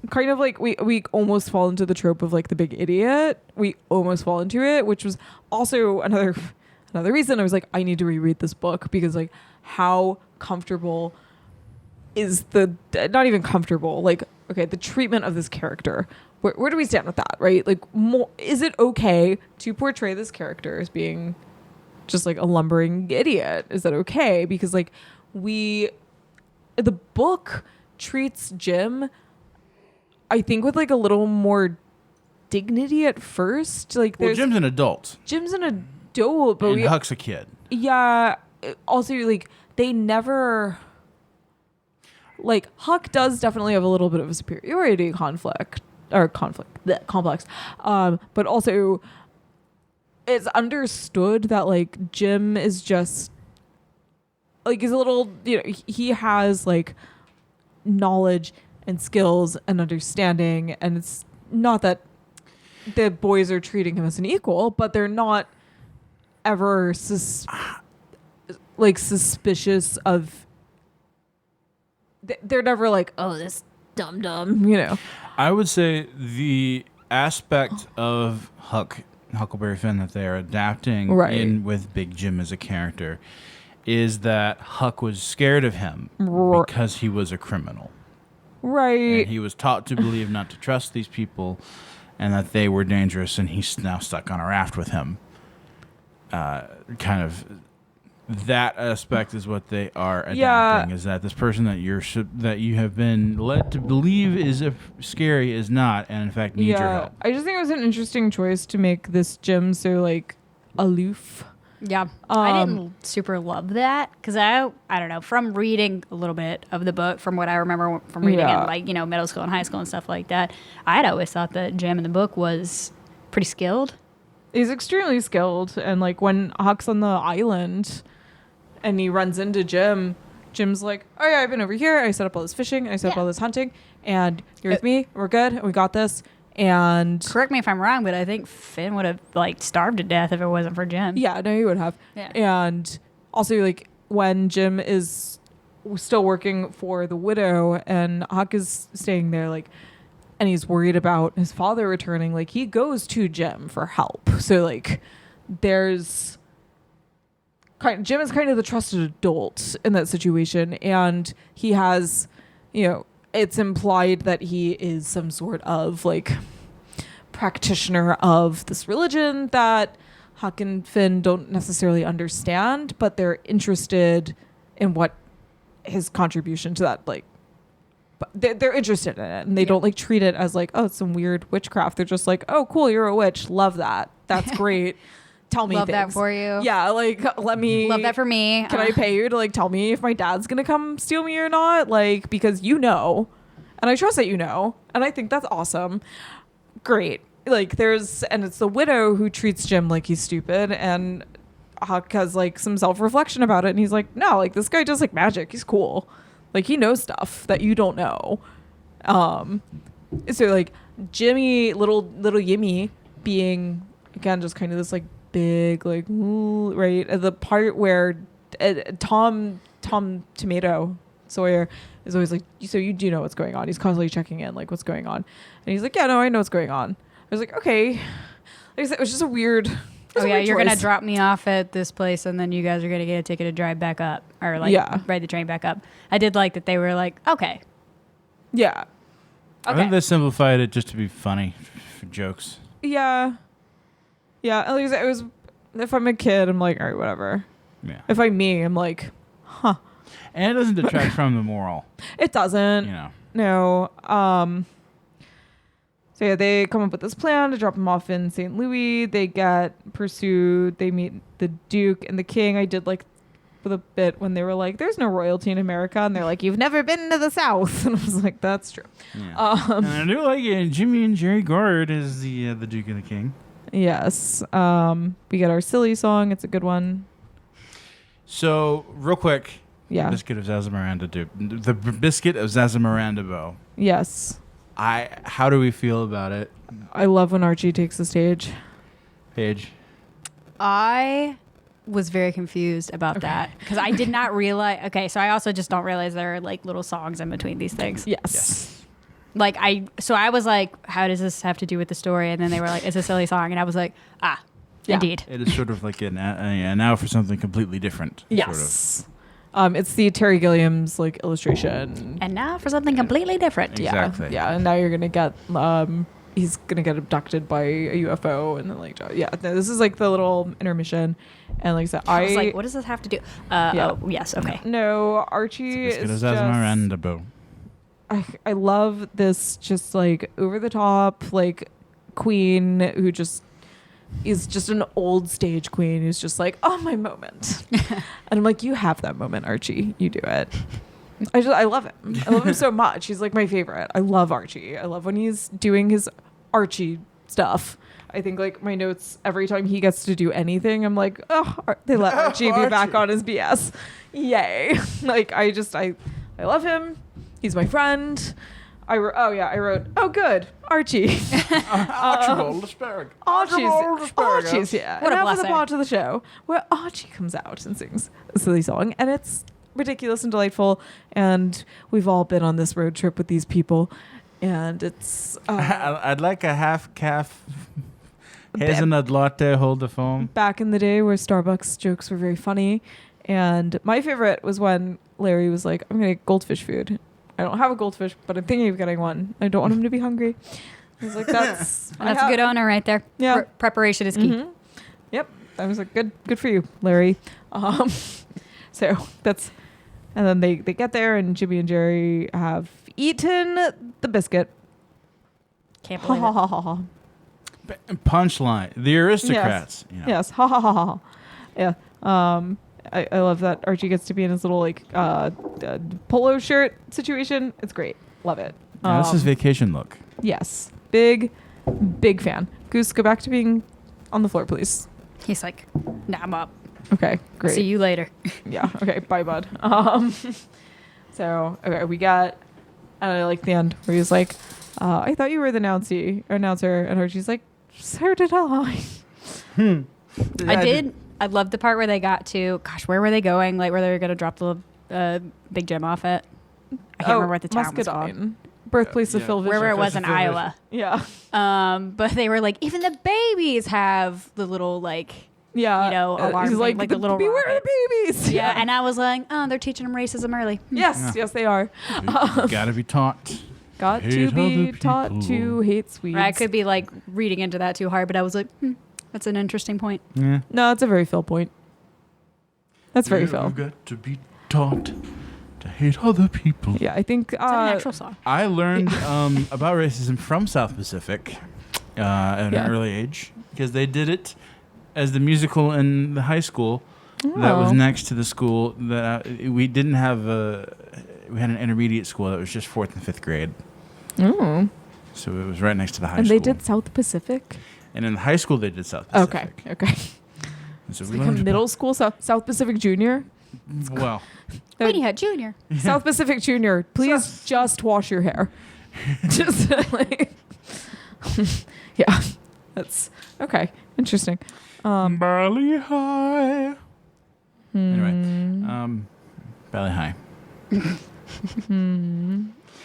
kind of like we almost fall into the trope of like the big idiot. We almost fall into it, which was also another reason I was like, I need to reread this book, because like how comfortable is the not even comfortable, like, okay, the treatment of this character. Where do we stand with that, right? Like, is it okay to portray this character as being just like a lumbering idiot? Is that okay? Because like the book treats Jim, I think, with like a little more dignity at first. Like, Well, Jim's an adult. Jim's an adult, but And Huck's a kid. yeah. Also, like, they never, like, Huck does definitely have a little bit of a superiority complex. But also, it's understood that like Jim is just like, he's a little, you know, he has like knowledge and skills and understanding, and it's not that the boys are treating him as an equal, but they're not ever suspicious of, they're never like, oh, this dumb, you know. I would say the aspect of Huckleberry Finn that they are adapting Right. in with Big Jim as a character is that Huck was scared of him because he was a criminal. Right. And he was taught to believe not to trust these people and that they were dangerous, and he's now stuck on a raft with him. Kind of that aspect is what they are adapting, is that this person that you have been led to believe is scary is not, and in fact needs your help. I just think it was an interesting choice to make this Jim so like aloof. Yeah, I didn't super love that, because I don't know, from reading a little bit of the book, from what I remember from reading in like, you know, middle school and high school and stuff like that, I had always thought that Jim in the book was pretty skilled. He's extremely skilled, and like when Huck's on the island and he runs into Jim's like, oh yeah, I've been over here, I set up all this fishing, I set up all this hunting, and you're with me, we're good, we got this. And Correct me if I'm wrong, but I think Finn would have like starved to death if it wasn't for Jim. yeah, no, he would have. Yeah. And also, like, when Jim is still working for the widow and Huck is staying there, like, and he's worried about his father returning, like, he goes to Jim for help. So like, there's Jim is kind of the trusted adult in that situation, and he has, you know, it's implied that he is some sort of like practitioner of this religion that Huck and Finn don't necessarily understand, but they're interested in what his contribution to that, like, but they're interested in it, and they don't like treat it as like, oh, it's some weird witchcraft. They're just like, oh, cool, you're a witch, love that, that's great. Tell me Love things. that for you. Yeah, like, let me Love that for me. Can I pay you to like tell me if my dad's gonna come steal me or not? Like, because you know, and I trust that you know, and I think that's awesome. Great. Like, and it's the widow who treats Jim like he's stupid, and Huck has like some self-reflection about it, and he's like, no, like, this guy does like magic. He's cool. Like, he knows stuff that you don't know. So like Jimmy, little Yimmy, being again just kind of this like big, like, ooh, right, the part where Tom Tomato Sawyer is always like, so you do know what's going on. He's constantly checking in, like, what's going on, and he's like, yeah, no, I know what's going on. I was like, okay. Like I said, it was just a weird. Oh yeah, you're gonna drop me off at this place, and then you guys are gonna get a ticket to drive back up, or like ride the train back up. I did like that they were like, okay, yeah. I think they simplified it just to be funny for jokes. Yeah. Yeah, at least it was. If I'm a kid, I'm like, all right, whatever. Yeah. If I'm me, I'm like, huh. And it doesn't detract from the moral. It doesn't. You know. No. So yeah, they come up with this plan to drop him off in St. Louis. They get pursued. They meet the Duke and the King. I did like with a bit when they were like, "There's no royalty in America," and they're like, "You've never been to the South," and I was like, "That's true." Yeah. And I do like Jimmy and Jerry Gord is the Duke and the King. Yes. We get our silly song. It's a good one. So real quick, Yeah. Biscuit of Zazamiranda the Biscuit of Zazamiranda bow. Yes. How do we feel about it, I love when Archie takes the stage. Paige? I was very confused about that because I did not realize. Okay, so I also just don't realize there are like little songs in between these things. Yes. Like I was like, how does this have to do with the story? And then they were like, it's a silly song, and I was like, Yeah. indeed. It is sort of like now for something completely different. Yes. It's the Terry Gilliam's like illustration. And now for something completely different. Exactly. Yeah. And now you're gonna get he's gonna get abducted by a UFO, and then like this is like the little intermission, and like I said, I was like, what does this have to do? Oh, yes, okay. No, Archie Biscuit is of just. Zazamiranda bow. I love this just like over the top like queen who just is just an old stage queen who's just like, oh, my moment. And I'm like, you have that moment, Archie. You do it. I love him. I love him so much. He's like my favorite. I love Archie. I love when he's doing his Archie stuff. I think like my notes every time he gets to do anything, I'm like, oh, they let Archie be back on his BS. Yay. Like I love him. He's my friend. I wrote, oh, good, Archie. Archibald asparagus. Archie's here. What a and now for blessing. the part of the show where Archie comes out and sings a silly song, and it's ridiculous and delightful, and we've all been on this road trip with these people, and it's... I'd like a half calf hazelnut latte, hold the phone. Back in the day where Starbucks jokes were very funny, and my favorite was when Larry was like, I'm going to get goldfish food. I don't have a goldfish, but I'm thinking of getting one. I don't want him to be hungry. I was like, that's A good owner right there. Yeah. Preparation is key. Mm-hmm. Yep. I was like, good for you, Larry. So that's, and then they get there, and Jimmy and Jerry have eaten the biscuit. Can't Ha believe ha it. ha ha ha. Punchline. The aristocrats. Yes. You know. Yes. Ha ha ha ha. Yeah. I love that Archie gets to be in his little like polo shirt situation. It's great. Love it. Yeah, this is vacation look. Yes. Big fan. Goose, go back to being on the floor, please. He's like, nah, I'm up. Okay, great. See you later. Yeah. Okay. Bye, bud. So okay, we got. And I like the end where he's like, "I thought you were the announcer," and Archie's like, "So did I." I did. I loved the part where they got to, gosh, where were they going? Like where they were going to drop the Big Jim off at. I can't remember what the town was called. Muscadine. Birthplace of Yeah. Phil Vischer. Where it was in Phil Vischer. Iowa. Yeah. But they were like, even the babies have the little like, Yeah. you know, alarm he's thing, like the little beware rocket. the babies. Yeah. And I was like, oh, they're teaching them racism early. Yes, yes, they are. You gotta be taught. Got Hate to be other taught people. to hate Swedes. Or I could be like reading into that too hard, but I was like, that's an interesting point. Yeah. No, it's a very Phil point. That's very Phil. You've got to be taught to hate other people. Yeah, I think It's an actual song. I learned about racism from South Pacific at an Yeah. early age because they did it as the musical in the high school that was Oh. next to the school that we didn't have. We had an intermediate school that was just 4th and 5th grade, Mm. so it was right next to the high And school. they did South Pacific. And in high school they did South Okay, Pacific. okay. And so It's we like a learned middle school South Pacific Junior. well. When you had Junior. South Pacific Junior, please just wash your hair. Just like, yeah, that's okay. Interesting. Barley High. Anyway, Barley High.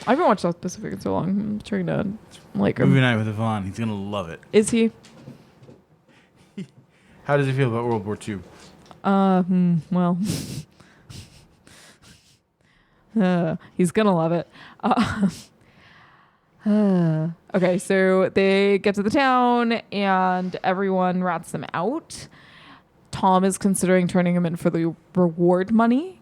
I haven't watched South Pacific in so long. I'm trying to like. Movie night with Yvonne. He's gonna love it. Is he? How does he feel about World War II? Well, he's gonna love it. Okay, so they get to the town and everyone rats them out. Tom is considering turning him in for the reward money.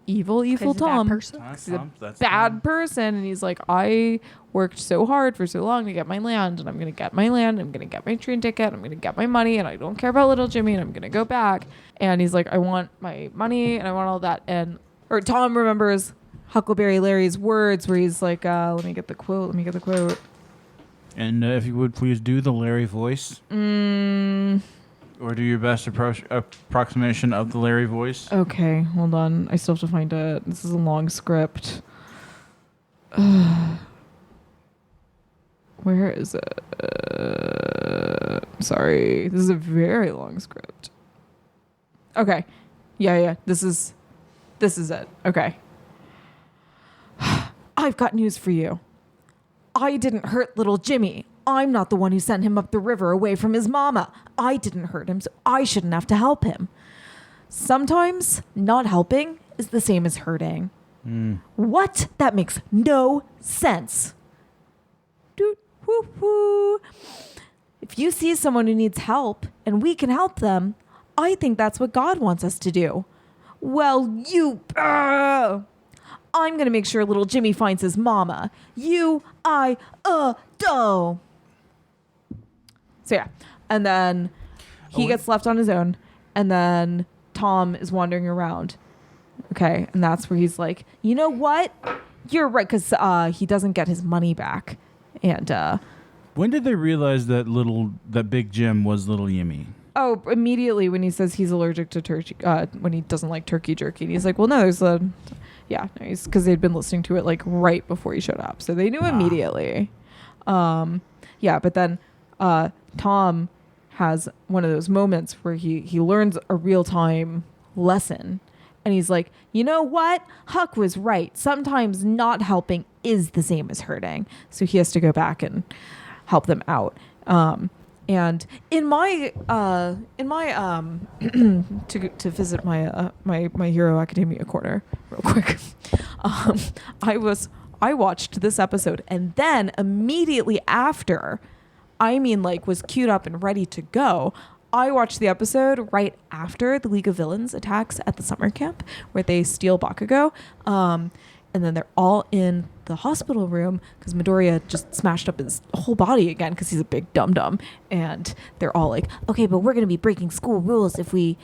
Evil 'Cause he's a bad Tom. person. He's a bad person, and he's like, I worked so hard for so long to get my land, and I'm gonna get my land, I'm gonna get my train ticket, I'm gonna get my money, and I don't care about little Jimmy, and I'm gonna go back. And he's like, I want my money and I want all that. And or Tom remembers Huckleberry Larry's words where he's like, let me get the quote. And if you would please do the Larry voice. Or do your best approximation of the Larry voice. Okay, hold on. I still have to find it. This is a long script. Where is it? Sorry. This is a very long script. Okay. Yeah. This is it. Okay. I've got news for you. I didn't hurt little Jimmy. I'm not the one who sent him up the river away from his mama. I didn't hurt him, so I shouldn't have to help him. Sometimes not helping is the same as hurting. What? That makes no sense. Doot, whoo, whoo. If you see someone who needs help and we can help them, I think that's what God wants us to do. Well, I'm going to make sure little Jimmy finds his mama. Do. So yeah, and then he gets left on his own, and then Tom is wandering around. Okay, and that's where he's like, you know what? You're right, because he doesn't get his money back. And when did they realize that Big Jim was little Yimmy? Oh, immediately when he says he's allergic to turkey, when he doesn't like turkey jerky. And he's like, well, no, there's a... Yeah, no, because they'd been listening to it like right before he showed up. So they knew immediately. Yeah, but then Tom has one of those moments where he learns a real-time lesson. And he's like, you know what? Huck was right. Sometimes not helping is the same as hurting. So he has to go back and help them out. And in my to visit my Hero Academia corner real quick, I watched this episode, and then immediately after, was queued up and ready to go. I watched the episode right after the League of Villains attacks at the summer camp where they steal Bakugo. And then they're all in the hospital room because Midoriya just smashed up his whole body again because he's a big dum-dum. And they're all like, okay, but we're going to be breaking school rules if we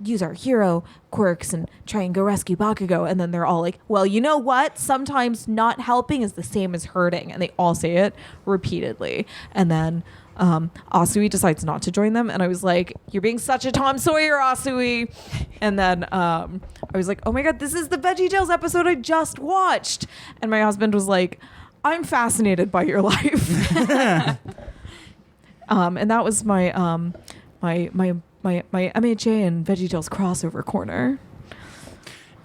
use our hero quirks and try and go rescue Bakugo. And then they're all like, well, you know what? Sometimes not helping is the same as hurting. And they all say it repeatedly. And then Asui decides not to join them, and I was like, you're being such a Tom Sawyer, Asui. And then I was like, oh my god, this is the VeggieTales episode I just watched. And my husband was like, I'm fascinated by your life. And that was my MHA and VeggieTales crossover corner.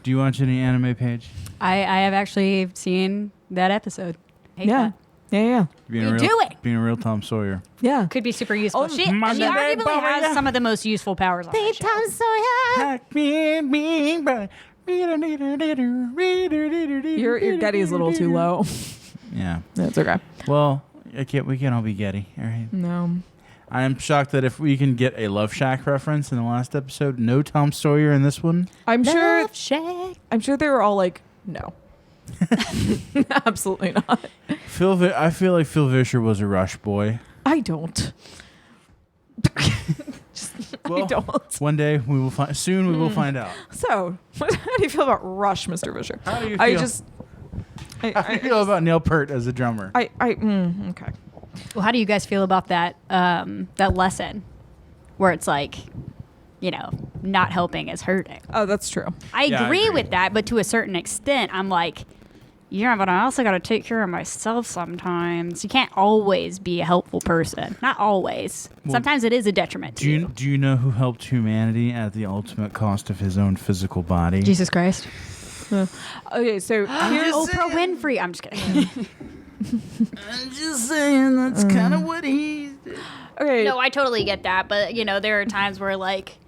Do you watch any anime, Paige? I have actually seen that episode. Hate Yeah. that. Yeah. Being a real Tom Sawyer. Yeah. Could be super useful. Oh, She Monday, arguably has some of the most useful powers on that show. Your Getty is a little too low. Yeah. That's okay. Well, we can't all be Getty. All right. No. I am shocked that if we can get a Love Shack reference in the last episode, no Tom Sawyer in this one. I'm sure they were all like, no. Absolutely not. I feel like Phil Vischer was a Rush boy. I don't. I don't. One day we will find. Soon we will find out. So, how do you feel about Rush, Mr. Vischer? How do you feel? How do you feel about Neil Peart as a drummer? Okay. Well, how do you guys feel about that that lesson where it's like, not helping is hurting? Oh, that's true. I agree with that, but to a certain extent, I'm like, yeah, but I also got to take care of myself sometimes. You can't always be a helpful person. Not always. Well, sometimes it is a detriment to you. Do you know who helped humanity at the ultimate cost of his own physical body? Jesus Christ. Okay, so here's Oprah Winfrey. I'm just kidding. I'm just saying that's kind of what he did. Okay. No, I totally get that. But, there are times where, like,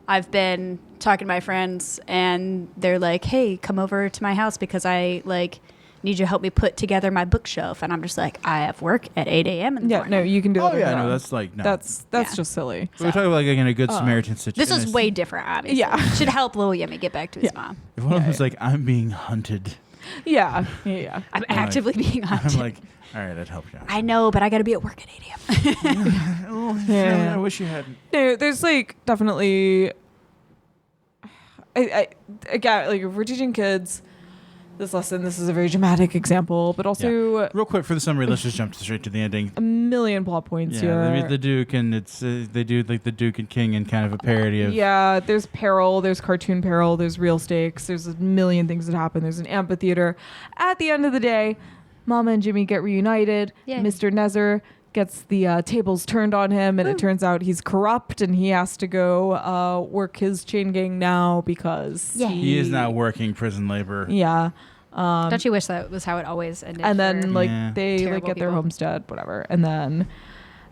I've been talking to my friends and they're like, hey, come over to my house because I, like, need you to help me put together my bookshelf. And I'm just like, I have work at 8 a.m. in the Yeah, morning. no, you can do that. Oh on yeah, your no, own. that's like no. That's Yeah. just silly. We're talking about like in a good Samaritan situation. This was way different, obviously. Yeah. Should help little Yemi get back to his mom. If one of them was like, I'm being hunted, Yeah, yeah. I'm actively being hunted. I'm like, all right, that helped you out. I know, but I got to be at work at 8 a.m. Yeah. I wish you hadn't. No, there's like definitely. I again, like if we're teaching kids this lesson, this is a very dramatic example, but also Real quick for the summary, let's just jump straight to the ending. a million plot points Yeah, here. the Duke, and it's they do like the Duke and King and kind of a parody of. Yeah, there's peril, there's cartoon peril, there's real stakes, there's a million things that happen. There's an amphitheater. At the end of the day, Mama and Jimmy get reunited. Yay. Mr. Nezer gets the tables turned on him, and it turns out he's corrupt, and he has to go work his chain gang now because Yay. He is now working prison labor. Yeah. Don't you wish that was how it always ended? And then for- like Yeah. they like Terrible get their people. homestead, whatever. And then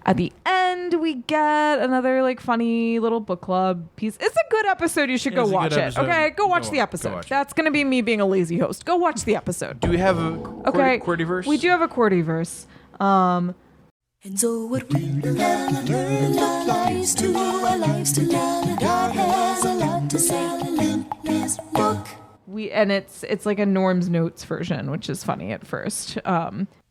at the end we get another like funny little book club piece. It's a good episode. You should Yeah, go it's a watch good it. episode. Okay, go watch Go the wa- episode. go watch it. That's gonna be me being a lazy host. Go watch the episode. Do we have a Okay, Qwertyverse? we do have a Qwertyverse. And so what we learn applies to our lives to learn. God has a lot to say in his book. It's like a Norm's Notes version, which is funny at first.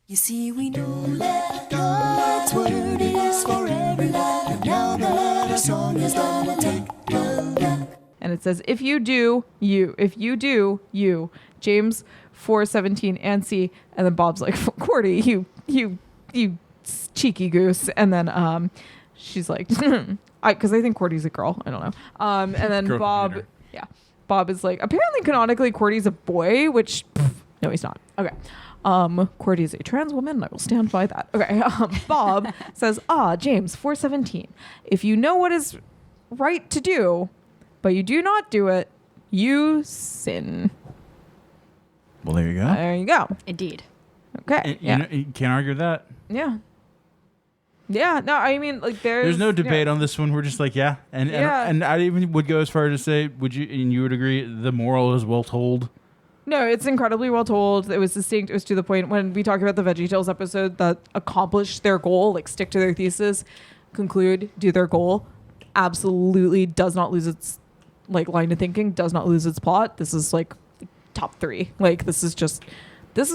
You see, we know that God's word is for everyone. And now that our song is done, we'll take a look. And it says, if you do, you. If you do, you. James 4:17 and C. And then Bob's like, Qwerty, you cheeky goose. And then she's like, because I think Qwerty's a girl. I don't know. And then Girl Bob, computer. yeah. Bob is like, apparently canonically Qwerty's a boy, which, no, he's not. Okay. Qwerty is a trans woman, and I will stand by that. Okay. Bob says, James 4:17. If you know what is right to do, but you do not do it, you sin. Well, there you go. There you go. Indeed. Okay. And, Yeah. you can't argue with that. Yeah. Yeah. No, I mean, like, There's no debate on this one. We're just like, yeah. And I even would go as far as to say, you would agree the moral is well told? No, it's incredibly well told. It was distinct. It was to the point when we talk about the VeggieTales episode that accomplished their goal, like stick to their thesis, conclude, do their goal. Absolutely does not lose its like line of thinking, does not lose its plot. This is like top 3. Like this is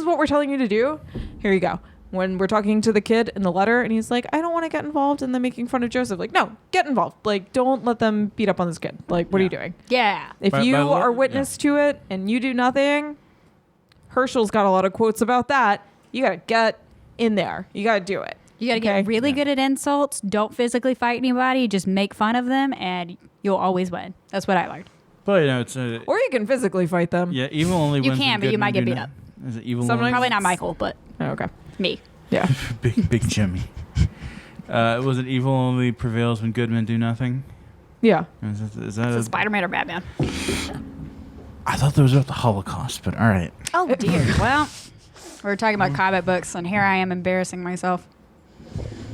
what we're telling you to do. Here you go. When we're talking to the kid in the letter and he's like, I don't want to get involved in them making fun of Joseph. Like, no, get involved. Like, don't let them beat up on this kid. Like, what are you doing? Yeah. If By you law- are witness to it and you do nothing, Herschel's got a lot of quotes about that. You got to get in there. You got to do it. You got to Okay? get really good at insults. Don't physically fight anybody. Just make fun of them, and you'll always win. That's what I learned. But, it's Or you can physically fight them. yeah, evil only You wins. can, when but you good might men get do beat not- up. Is it evil? Sometimes- only? Probably not Michael, but Oh, okay. me. Yeah. Big Jimmy. Was it evil only prevails when good men do nothing? Yeah. Is that Is a, it Spider-Man or Batman? I thought that was about the Holocaust, but all right. Oh, dear. Well, we were talking about comic books, and here I am embarrassing myself.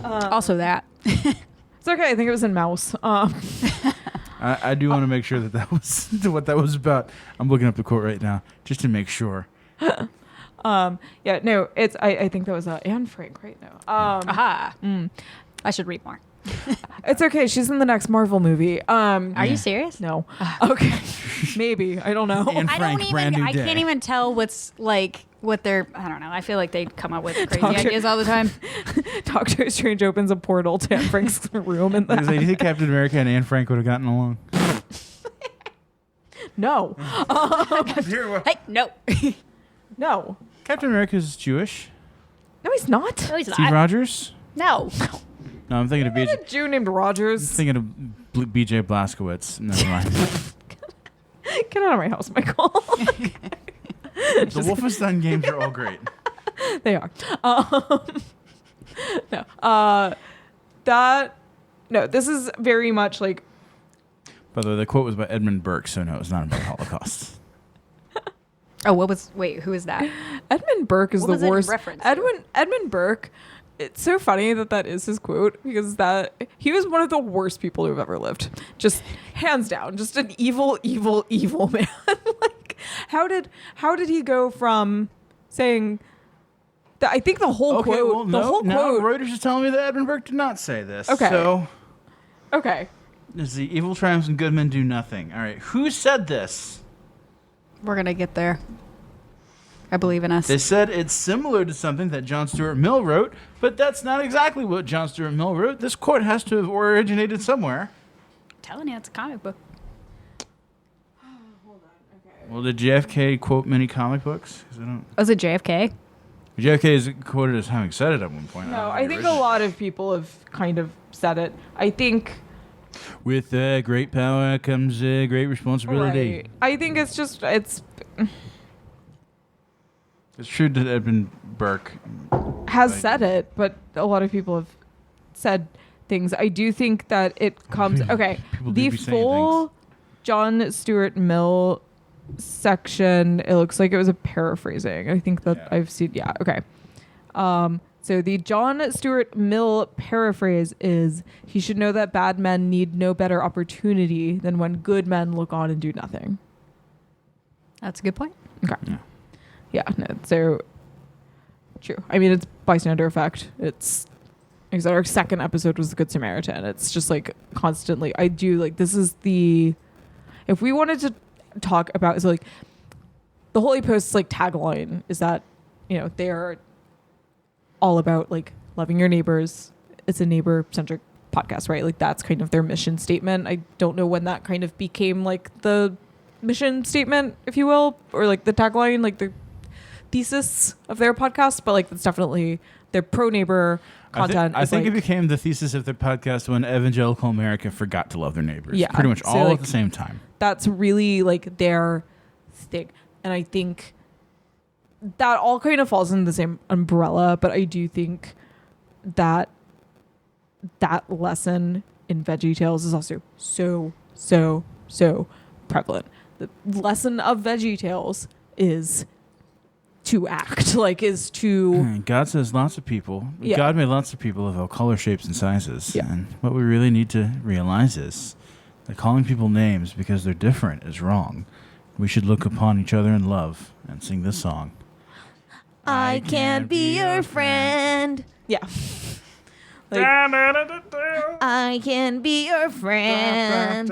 Also that. It's okay. I think it was in Mouse. I do want to make sure that was what that was about. I'm looking up the quote right now just to make sure. Yeah, no, it's, I think that was Anne Frank right now. Aha. I should read more. It's okay. She's in the next Marvel movie. Are you serious? No. Okay. Maybe. I don't know. And I Frank, don't brand even. new I day. can't even tell what's like what they're. I don't know. I feel like they come up with crazy Doctor- ideas all the time. Doctor Strange opens a portal to Anne Frank's room and Because you think Captain America and Anne Frank would have gotten along? no. Hey, no. No. Captain America is Jewish. No, he's not. No, he's Steve not. Rogers? No. No, I'm thinking of There's BJ. a Jew named Rogers. Thinking of BJ Blazkowicz. Never mind. Get out of my house, Michael. The Wolfenstein games are all great. They are. No. No, this is very much like, By the way, the quote was by Edmund Burke, so no, it's not about the Holocaust. Oh, wait, who is that? Edmund Burke is What the was it in worst. reference to? Edmund Burke. It's so funny that is his quote because he was one of the worst people who've ever lived. Just hands down, just an evil man. Like how did he go from saying that. I think the whole Okay, quote. well, the no, whole now quote. Reuters is telling me that Edmund Burke did not say this. Okay. So, Okay. is the evil triumphs and good men do nothing. All right, who said this? We're going to get there. I believe in us. They said it's similar to something that John Stuart Mill wrote, but that's not exactly what John Stuart Mill wrote. This quote has to have originated somewhere. I'm telling you, it's a comic book. Well, did JFK quote many comic books? 'Cause I don't. Was it JFK? JFK is quoted as having said it at one point. No, I think a lot of people have kind of said it. I think. With great power comes great responsibility. Right. I think it's just it's It's true that Edmund Burke has Like- said it, but a lot of people have said things. I do think that it comes okay. People do The be saying full John Stuart Mill section, it looks like it was a paraphrasing. I think that Yeah. I've seen. Yeah. Okay. So the John Stuart Mill paraphrase is: he should know that bad men need no better opportunity than when good men look on and do nothing. That's a good point. Okay. Yeah. No. So true. I mean, it's bystander effect. It's like I said, our second episode was the Good Samaritan. It's just like constantly. I do like this is the. If we wanted to talk about so like the Holy Post's like tagline is that they're all about like loving your neighbors. It's a neighbor centric podcast, right? Like that's kind of their mission statement. I don't know when that kind of became like the mission statement, if you will, or like the tagline, like the thesis of their podcast, but like it's definitely their pro neighbor content. I is, think like, it became the thesis of their podcast when evangelical America forgot to love their neighbors. Yeah. Pretty much So, all like, at the same time. that's really like their thing. And I think that all kind of falls in the same umbrella, but I do think that that lesson in VeggieTales is also so prevalent. The lesson of VeggieTales is to act, like is to God says lots of people. Yeah. God made lots of people of all color, shapes, and sizes. Yeah. And what we really need to realize is that calling people names because they're different is wrong. We should look upon each other in love and sing this song. I can be your friend. Yeah. Like, I can be your friend.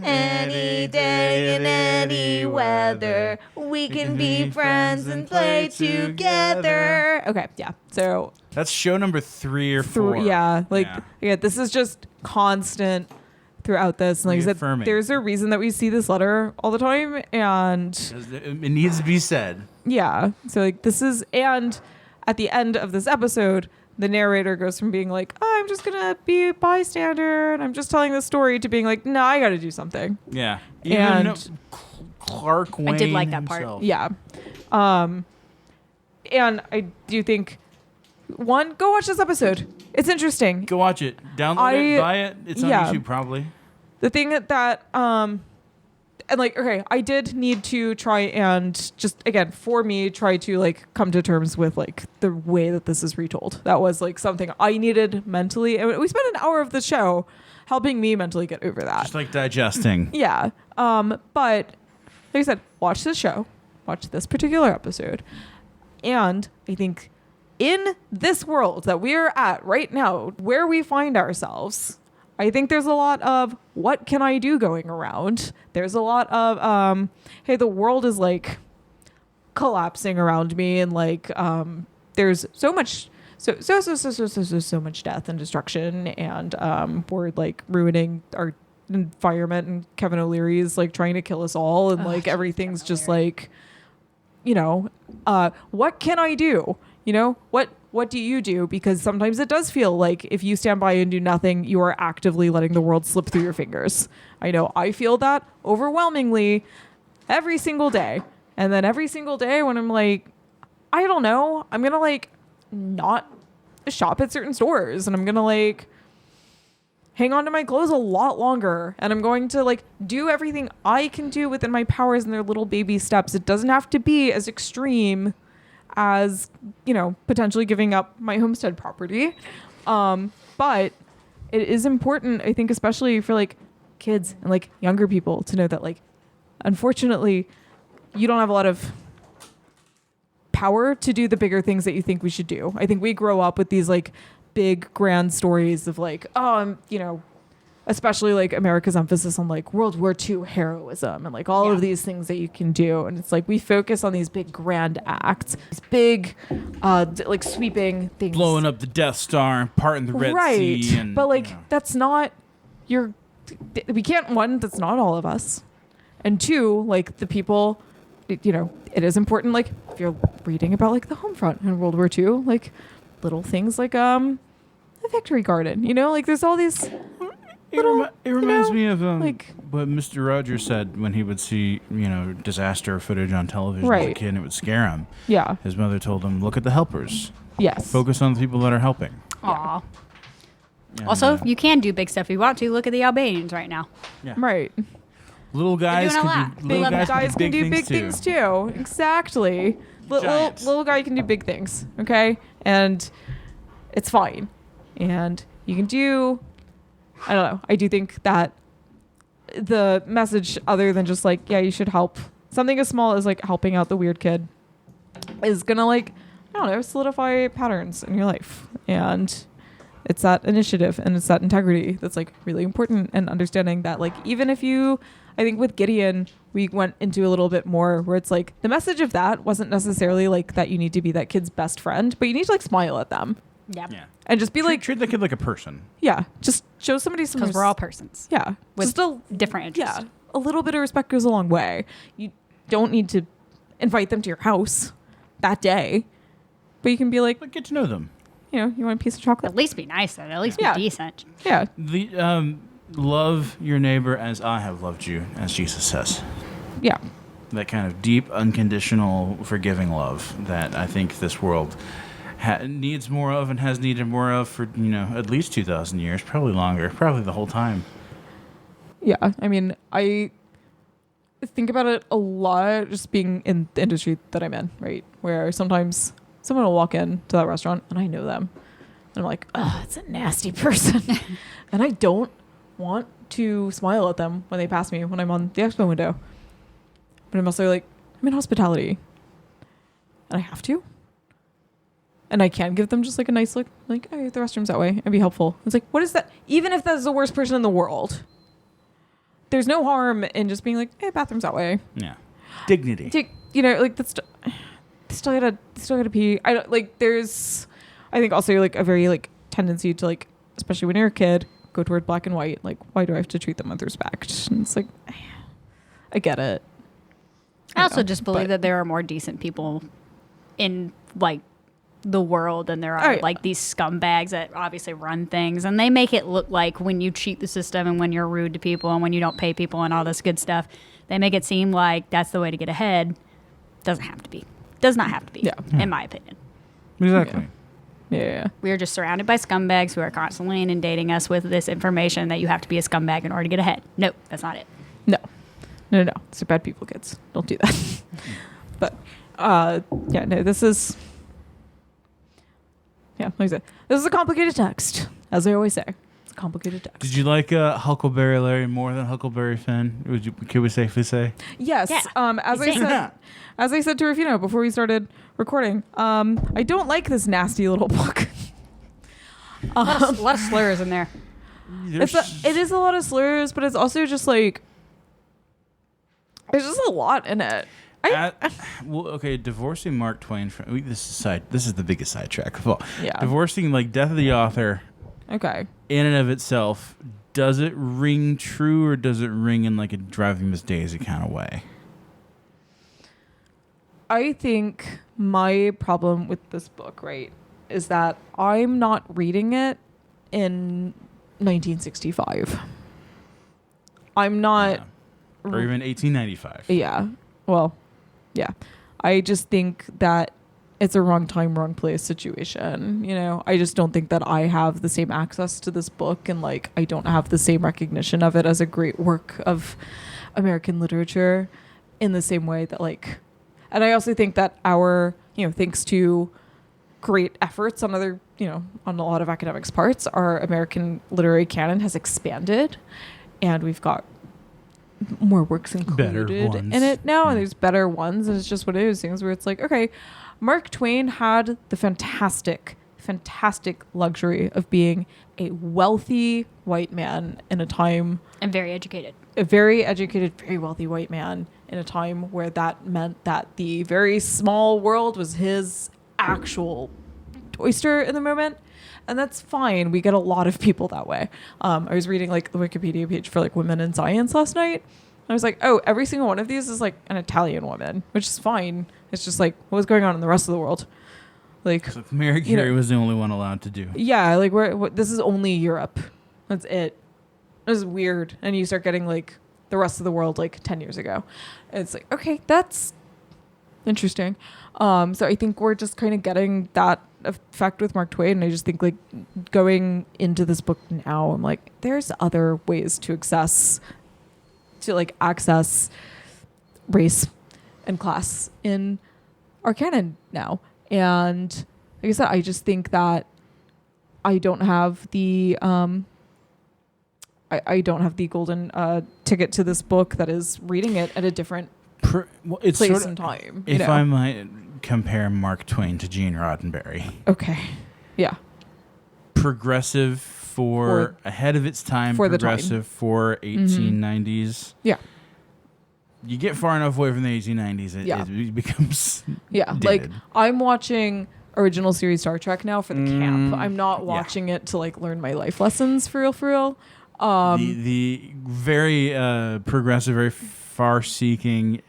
Any day in any weather, we can be friends and play together. Okay, yeah. So, That's show number 3 or 4. yeah, like, yeah, this is just constant throughout this. And like I said, Reaffirming. there's a reason that we see this letter all the time. And It needs to be said. yeah, so like this is, and at the end of this episode, the narrator goes from being like, oh, I'm just gonna be a bystander and I'm just telling this story to being like, no, I gotta do something. Yeah. And- Even Clark Wayne I did like that part. himself. Yeah. And I do think, one, go watch this episode. It's interesting. Go watch it. Download it. Buy it. It's on yeah. YouTube probably. The thing that and like, okay, I did need to try and just, again, for me, try to like come to terms with like the way that this is retold. That was like something I needed mentally. And we spent an hour of the show helping me mentally get over that. Just like digesting. Yeah. But like I said, watch this show, watch this particular episode. And I think in this world that we're at right now, where we find ourselves, I think there's a lot of what can I do going around. There's a lot of hey, the world is like collapsing around me, and like there's so much so much death and destruction, and we're like ruining our environment, and Kevin O'Leary is like trying to kill us all, and like everything's just like, what can I do? What do you do? Because sometimes it does feel like if you stand by and do nothing, you are actively letting the world slip through your fingers. I know I feel that overwhelmingly every single day. And then every single day when I'm like, I don't know, I'm going to like not shop at certain stores, and I'm going to like hang on to my clothes a lot longer, and I'm going to like do everything I can do within my powers and their little baby steps. It doesn't have to be as extreme as, potentially giving up my homestead property. But it is important, I think, especially for like kids and like younger people, to know that like, unfortunately, you don't have a lot of power to do the bigger things that you think we should do. I think we grow up with these like big grand stories of like, especially like America's emphasis on like World War II heroism and like all of these things that you can do. And it's like we focus on these big grand acts, these big like sweeping things. Blowing up the Death Star and parting the Red Sea. And, but like that's not we can't, one, that's not all of us. And two, like the people, it is important, like if you're reading about like the home front in World War II, like little things like the Victory Garden, like there's all these it reminds me of like what Mr. Rogers said when he would see disaster footage on television as a kid, and it would scare him. Yeah, his mother told him, look at the helpers. Yes, focus on the people that are helping. Aw. Also, you can do big stuff if you want to. Look at the Albanians right now. Yeah. Right. Little guys can do big things too. Exactly. Little guy can do big things. Okay, and it's fine. And you can do. I don't know. I do think that the message, other than just like, yeah, you should help. Something as small as like helping out the weird kid is gonna like, I don't know, solidify patterns in your life. And it's that initiative and it's that integrity that's like really important, and understanding that like even if I think with Gideon we went into a little bit more where it's like the message of that wasn't necessarily like that you need to be that kid's best friend, but you need to like smile at them. Yeah. And just be treat the kid like a person. Yeah. Just show somebody some because we're all persons. Yeah. With just different interests. Yeah. A little bit of respect goes a long way. You don't need to invite them to your house that day, but you can be like, get to know them. You want a piece of chocolate? At least be nice and at least be decent. Yeah. The love your neighbor as I have loved you, as Jesus says. Yeah. That kind of deep, unconditional, forgiving love that I think this world needs more of and has needed more of for at least 2,000 years, probably longer, probably the whole time. Yeah. I mean, I think about it a lot just being in the industry that I'm in, right? Where sometimes someone will walk in to that restaurant and I know them. And I'm like, oh, it's a nasty person. And I don't want to smile at them when they pass me when I'm on the expo window. But I'm also like, I'm in hospitality. And I have to. And I can give them just like a nice look, like, oh, the restroom's that way, and be helpful. It's like, what is that? Even if that's the worst person in the world, there's no harm in just being like, hey, bathroom's that way. Yeah. Dignity. Like that's still gotta pee. I don't like. There's, I think also like a very like tendency to like, especially when you're a kid, go toward black and white. Like, why do I have to treat them with respect? And it's like, I get it. I also just believe that there are more decent people in like the world than there are like these scumbags that obviously run things, and they make it look like when you cheat the system and when you're rude to people and when you don't pay people and all this good stuff, they make it seem like that's the way to get ahead. Doesn't have to be. Does not have to be. In my opinion. Exactly. Yeah. We are just surrounded by scumbags who are constantly inundating us with this information that you have to be a scumbag in order to get ahead. No, that's not it. No. These are bad people, kids. Don't do that. But this is. Yeah, like I said, this is a complicated text, as I always say. It's a complicated text. Did you like Huckleberry Larry more than Huckleberry Finn? Could we safely say? Yes. Yeah. As I said to Rufino before we started recording, I don't like this nasty little book. A lot of slurs in there. It is a lot of slurs, but it's also just like there's just a lot in it. Divorcing Mark Twain from this is the biggest sidetrack of all. Yeah. Divorcing like Death of the Author. Okay. In and of itself, does it ring true or does it ring in like a Driving Miss Daisy kind of way? I think my problem with this book, right, is that I'm not reading it in 1965. I'm not. Yeah. Or even 1895. Yeah. Well, yeah. I just think that it's a wrong time, wrong place situation. I just don't think that I have the same access to this book, and like I don't have the same recognition of it as a great work of American literature in the same way that like, and I also think that our, thanks to great efforts on other, on a lot of academics' parts, our American literary canon has expanded, and we've got more works Better included ones. in it now, Yeah. and there's better ones, and it's just one of those things where it's like, okay, Mark Twain had the fantastic luxury of being a wealthy white man in a time, And very educated. a very educated, very wealthy white man in a time where that meant that the very small world was his actual oyster in the moment. And that's fine. We get a lot of people that way. I was reading like the Wikipedia page for like women in science last night. I was like, oh, every single one of these is like an Italian woman, which is fine. It's just like, what was going on in the rest of the world? Like, So Mary you know- Carey was the only one allowed to do. yeah, like this is only Europe. That's it. This is weird. And you start getting like the rest of the world like 10 years ago. And it's like, okay, that's interesting. So I think we're just kind of getting that effect with Mark Twain. And I just think like going into this book now, I'm like, there's other ways to access race and class in our canon now. And like I said, I just think that I don't have the I don't have the golden ticket to this book that is reading it at a different It's place sort of, and time. if I might compare Mark Twain to Gene Roddenberry, Okay. Yeah. progressive for ahead of its time, for the time. progressive for 1890s. Yeah. You get far enough away from the 1890s, Yeah. it becomes Yeah. dated. Like I'm watching original series Star Trek now for the camp. I'm not yeah. watching it to like learn my life lessons for real. The very progressive, very far-seeking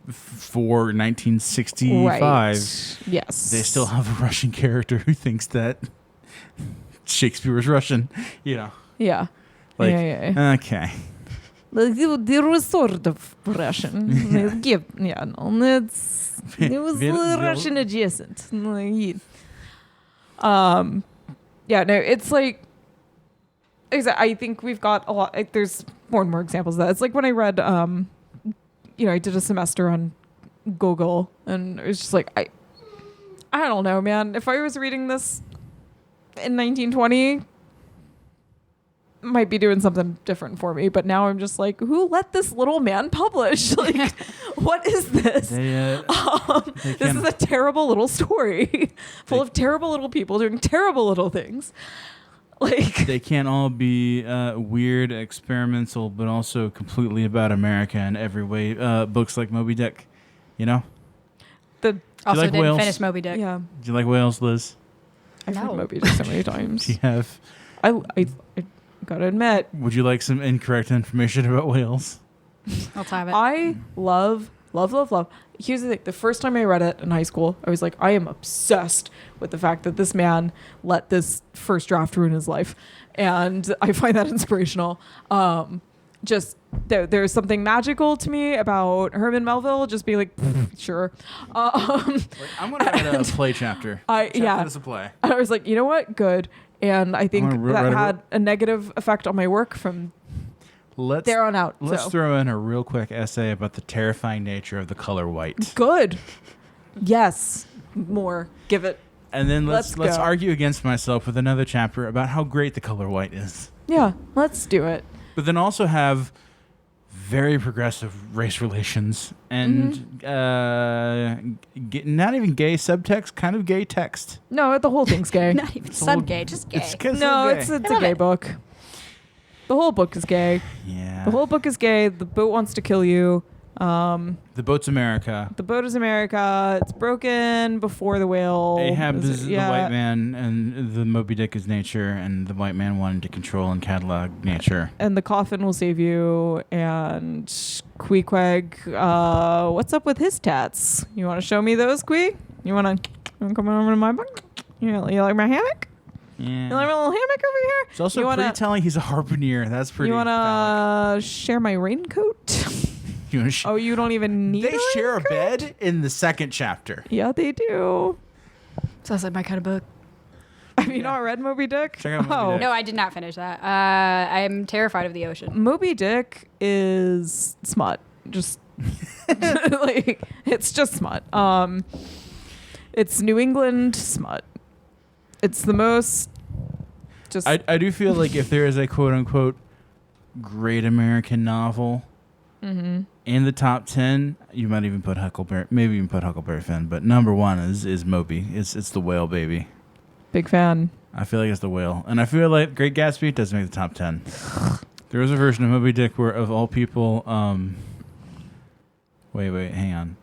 for 1965. Right. Yes. They still have a Russian character who thinks that Shakespeare was Russian. You know, Yeah. like yeah. okay. Like, there was sort of Russian. It was Russian adjacent. Yeah, no, it's like, I think we've got a lot. Like, there's more and more examples of that. It's like when I read, I did a semester on Gogol, and it was just like, I don't know, man. If I was reading this in 1920, might be doing something different for me, but now I'm just like, who let this little man publish? Like, what is this? This is a terrible little story full of terrible little people doing terrible little things. Like, they can't all be weird, experimental, but also completely about America in every way. Books like Moby Dick, you know. Also like didn't whales? finish Moby Dick. yeah, Do you like whales, Liz? I've No. read Moby Dick so many times. Do you have? I gotta admit, Would you like some incorrect information about whales? Let's have it. I love. Here's the thing. The first time I read it in high school, I was like, I am obsessed with the fact that this man let this first draft ruin his life. And I find that inspirational. Just there's something magical to me about Herman Melville just being like, sure. I'm gonna write a play chapter. Yeah. This a play. I was like, you know what? Good. And I think I'm gonna that write a- had a negative effect on my work from Let's there on out. Let's so. throw in a real quick essay about the terrifying nature of the color white, Good. Yes. More. Give it. and then let's Let's go. argue against myself with another chapter about how great the color white is. Yeah. Let's do it. But then also have very progressive race relations and not even gay subtext, kind of gay text. No, the whole thing's gay. Not even some gay, just gay. No, it's a love gay it. book. The whole book is gay. yeah. The whole book is gay. The boat wants to kill you. The boat's America. The boat is America. It's broken before the whale. Ahab is the white man, and the Moby Dick is nature, and the white man wanted to control and catalog nature. And the coffin will save you. And Queequeg, what's up with his tats? You want to show me those, Quee? You want to come over to my book? You like my hammock? You like Yeah. my little hammock over here? It's also You pretty wanna- telling he's a harpooner. That's pretty. You want phallic. to share my raincoat? You wanna sh- Oh, you don't even need They share a raincoat? bed in the second chapter. Yeah, they do. Sounds like my kind of book. Have you not read Moby Dick? Check out Moby Dick. No, I did not finish that. I'm terrified of the ocean. Moby Dick is smut. Just like it's just smut. It's New England smut. It's the most I do feel like if there is a quote unquote great American novel, In the top 10, you might even put Huckleberry. Maybe even put Huckleberry Finn. But number 1 is Moby. It's the whale, baby. Big fan. I feel like it's the whale. And I feel like Great Gatsby doesn't make the top 10. There was a version of Moby Dick where, of all people, wait, hang on.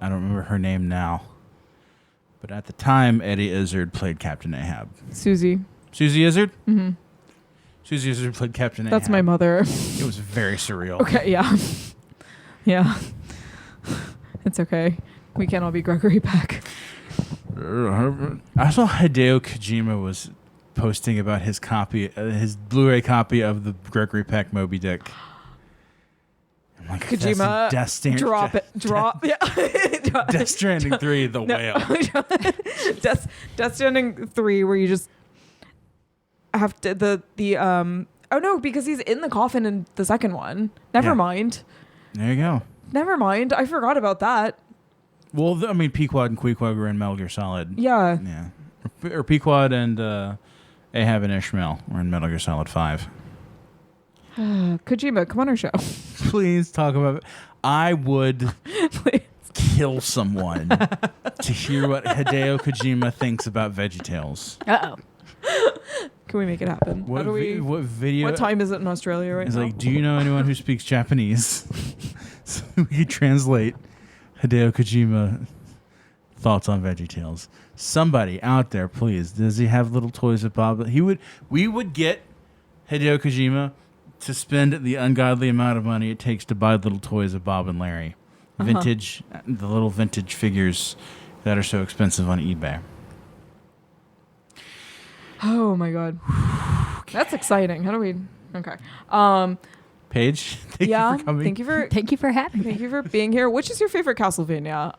I don't remember her name now. But at the time, Eddie Izzard played Captain Ahab. Susie Izzard? Mm-hmm. Susie Izzard played Captain Ahab. That's my mother. It was very surreal. Okay, yeah. Yeah. It's okay. We can't all be Gregory Peck. I saw Hideo Kojima was posting about his copy, his Blu-ray copy of the Gregory Peck Moby Dick. I'm like, Kojima, drop. Yeah. Death Stranding 3, The Whale. Death Stranding 3, where you just have to oh no, because he's in the coffin in the second one. Never mind. There you go. Never mind. I forgot about that. Well, Pequod and Queequeg were in Metal Gear Solid. Yeah. Yeah. Or Pequod and Ahab and Ishmael were in Metal Gear Solid 5. Kojima, come on our show. Please talk about it. I would kill someone to hear what Hideo Kojima thinks about VeggieTales. Uh-oh. Can we make it happen? What video? What time is it in Australia right It's now? like, do you know anyone who speaks Japanese? So we could translate Hideo Kojima thoughts on VeggieTales. Somebody out there, please. Does he have little toys of Bob? We would get Hideo Kojima to spend the ungodly amount of money it takes to buy little toys of Bob and Larry. Vintage, the little vintage figures that are so expensive on eBay. Oh my god. That's exciting. How do we Okay. Paige, thank you for coming. Thank you for having me. Thank you for being here. Which is your favorite Castlevania?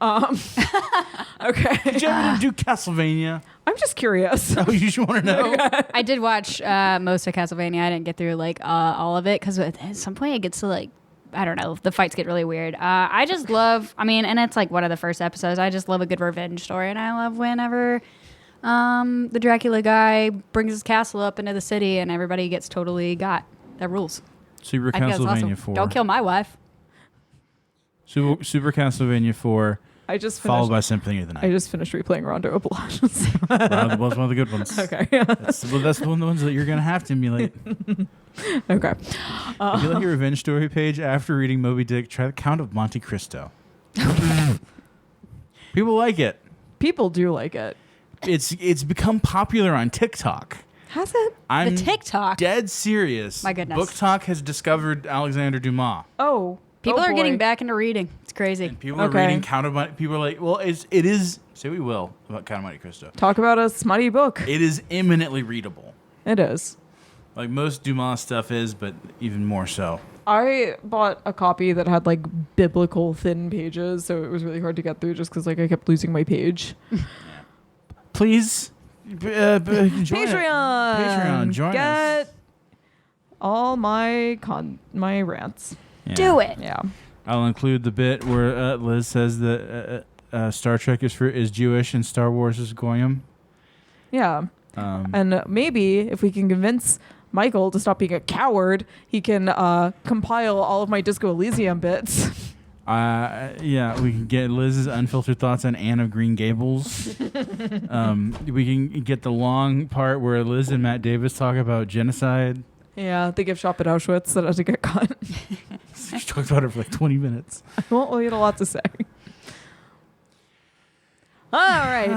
Okay. Did you ever do Castlevania? I'm just curious. Oh, you just want to know? I did watch most of Castlevania. I didn't get through all of it because at some point it gets to I don't know, the fights get really weird. I just love, and it's one of the first episodes. I just love a good revenge story, and I love whenever the Dracula guy brings his castle up into the city and everybody gets totally got. That rules. Super I think that's Castlevania awesome. 4. Don't kill my wife. Super Castlevania 4. Followed by Symphony of the Night. I just finished replaying Rondo of Blood. That was one of the good ones. Okay. That's one of the ones that you're going to have to emulate. Okay. If you like your revenge story page after reading Moby Dick, try the Count of Monte Cristo. People like it. People do like it. It's become popular on TikTok. Has it? I'm the TikTok? Dead serious. My goodness. Book Talk has discovered Alexander Dumas. Oh. People are boy. getting back into reading. It's crazy. And people are reading Count of Monte. People are like, well, it is. Say we will about Count of Monte Cristo. Talk about a smutty book. It is eminently readable. It is. Like most Dumas stuff is, but even more so. I bought a copy that had biblical thin pages, so it was really hard to get through just because I kept losing my page. Please, Patreon. Join Get us. all my rants. Yeah. Do it. Yeah. I'll include the bit where Liz says that Star Trek is Jewish and Star Wars is Goyim. Yeah. And maybe if we can convince Michael to stop being a coward, he can compile all of my Disco Elysium bits. Yeah, we can get Liz's unfiltered thoughts on Anne of Green Gables. We can get the long part where Liz and Matt Davis talk about genocide. Yeah, the gift shop at Auschwitz that had to get cut. She talked about it for 20 minutes. Well, we had a lot to say. All right.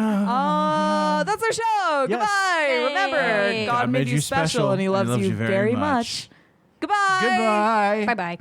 That's our show. Yes. Goodbye. Yay. Remember, God made you special and he loves you very much. Goodbye. Goodbye. Bye-bye.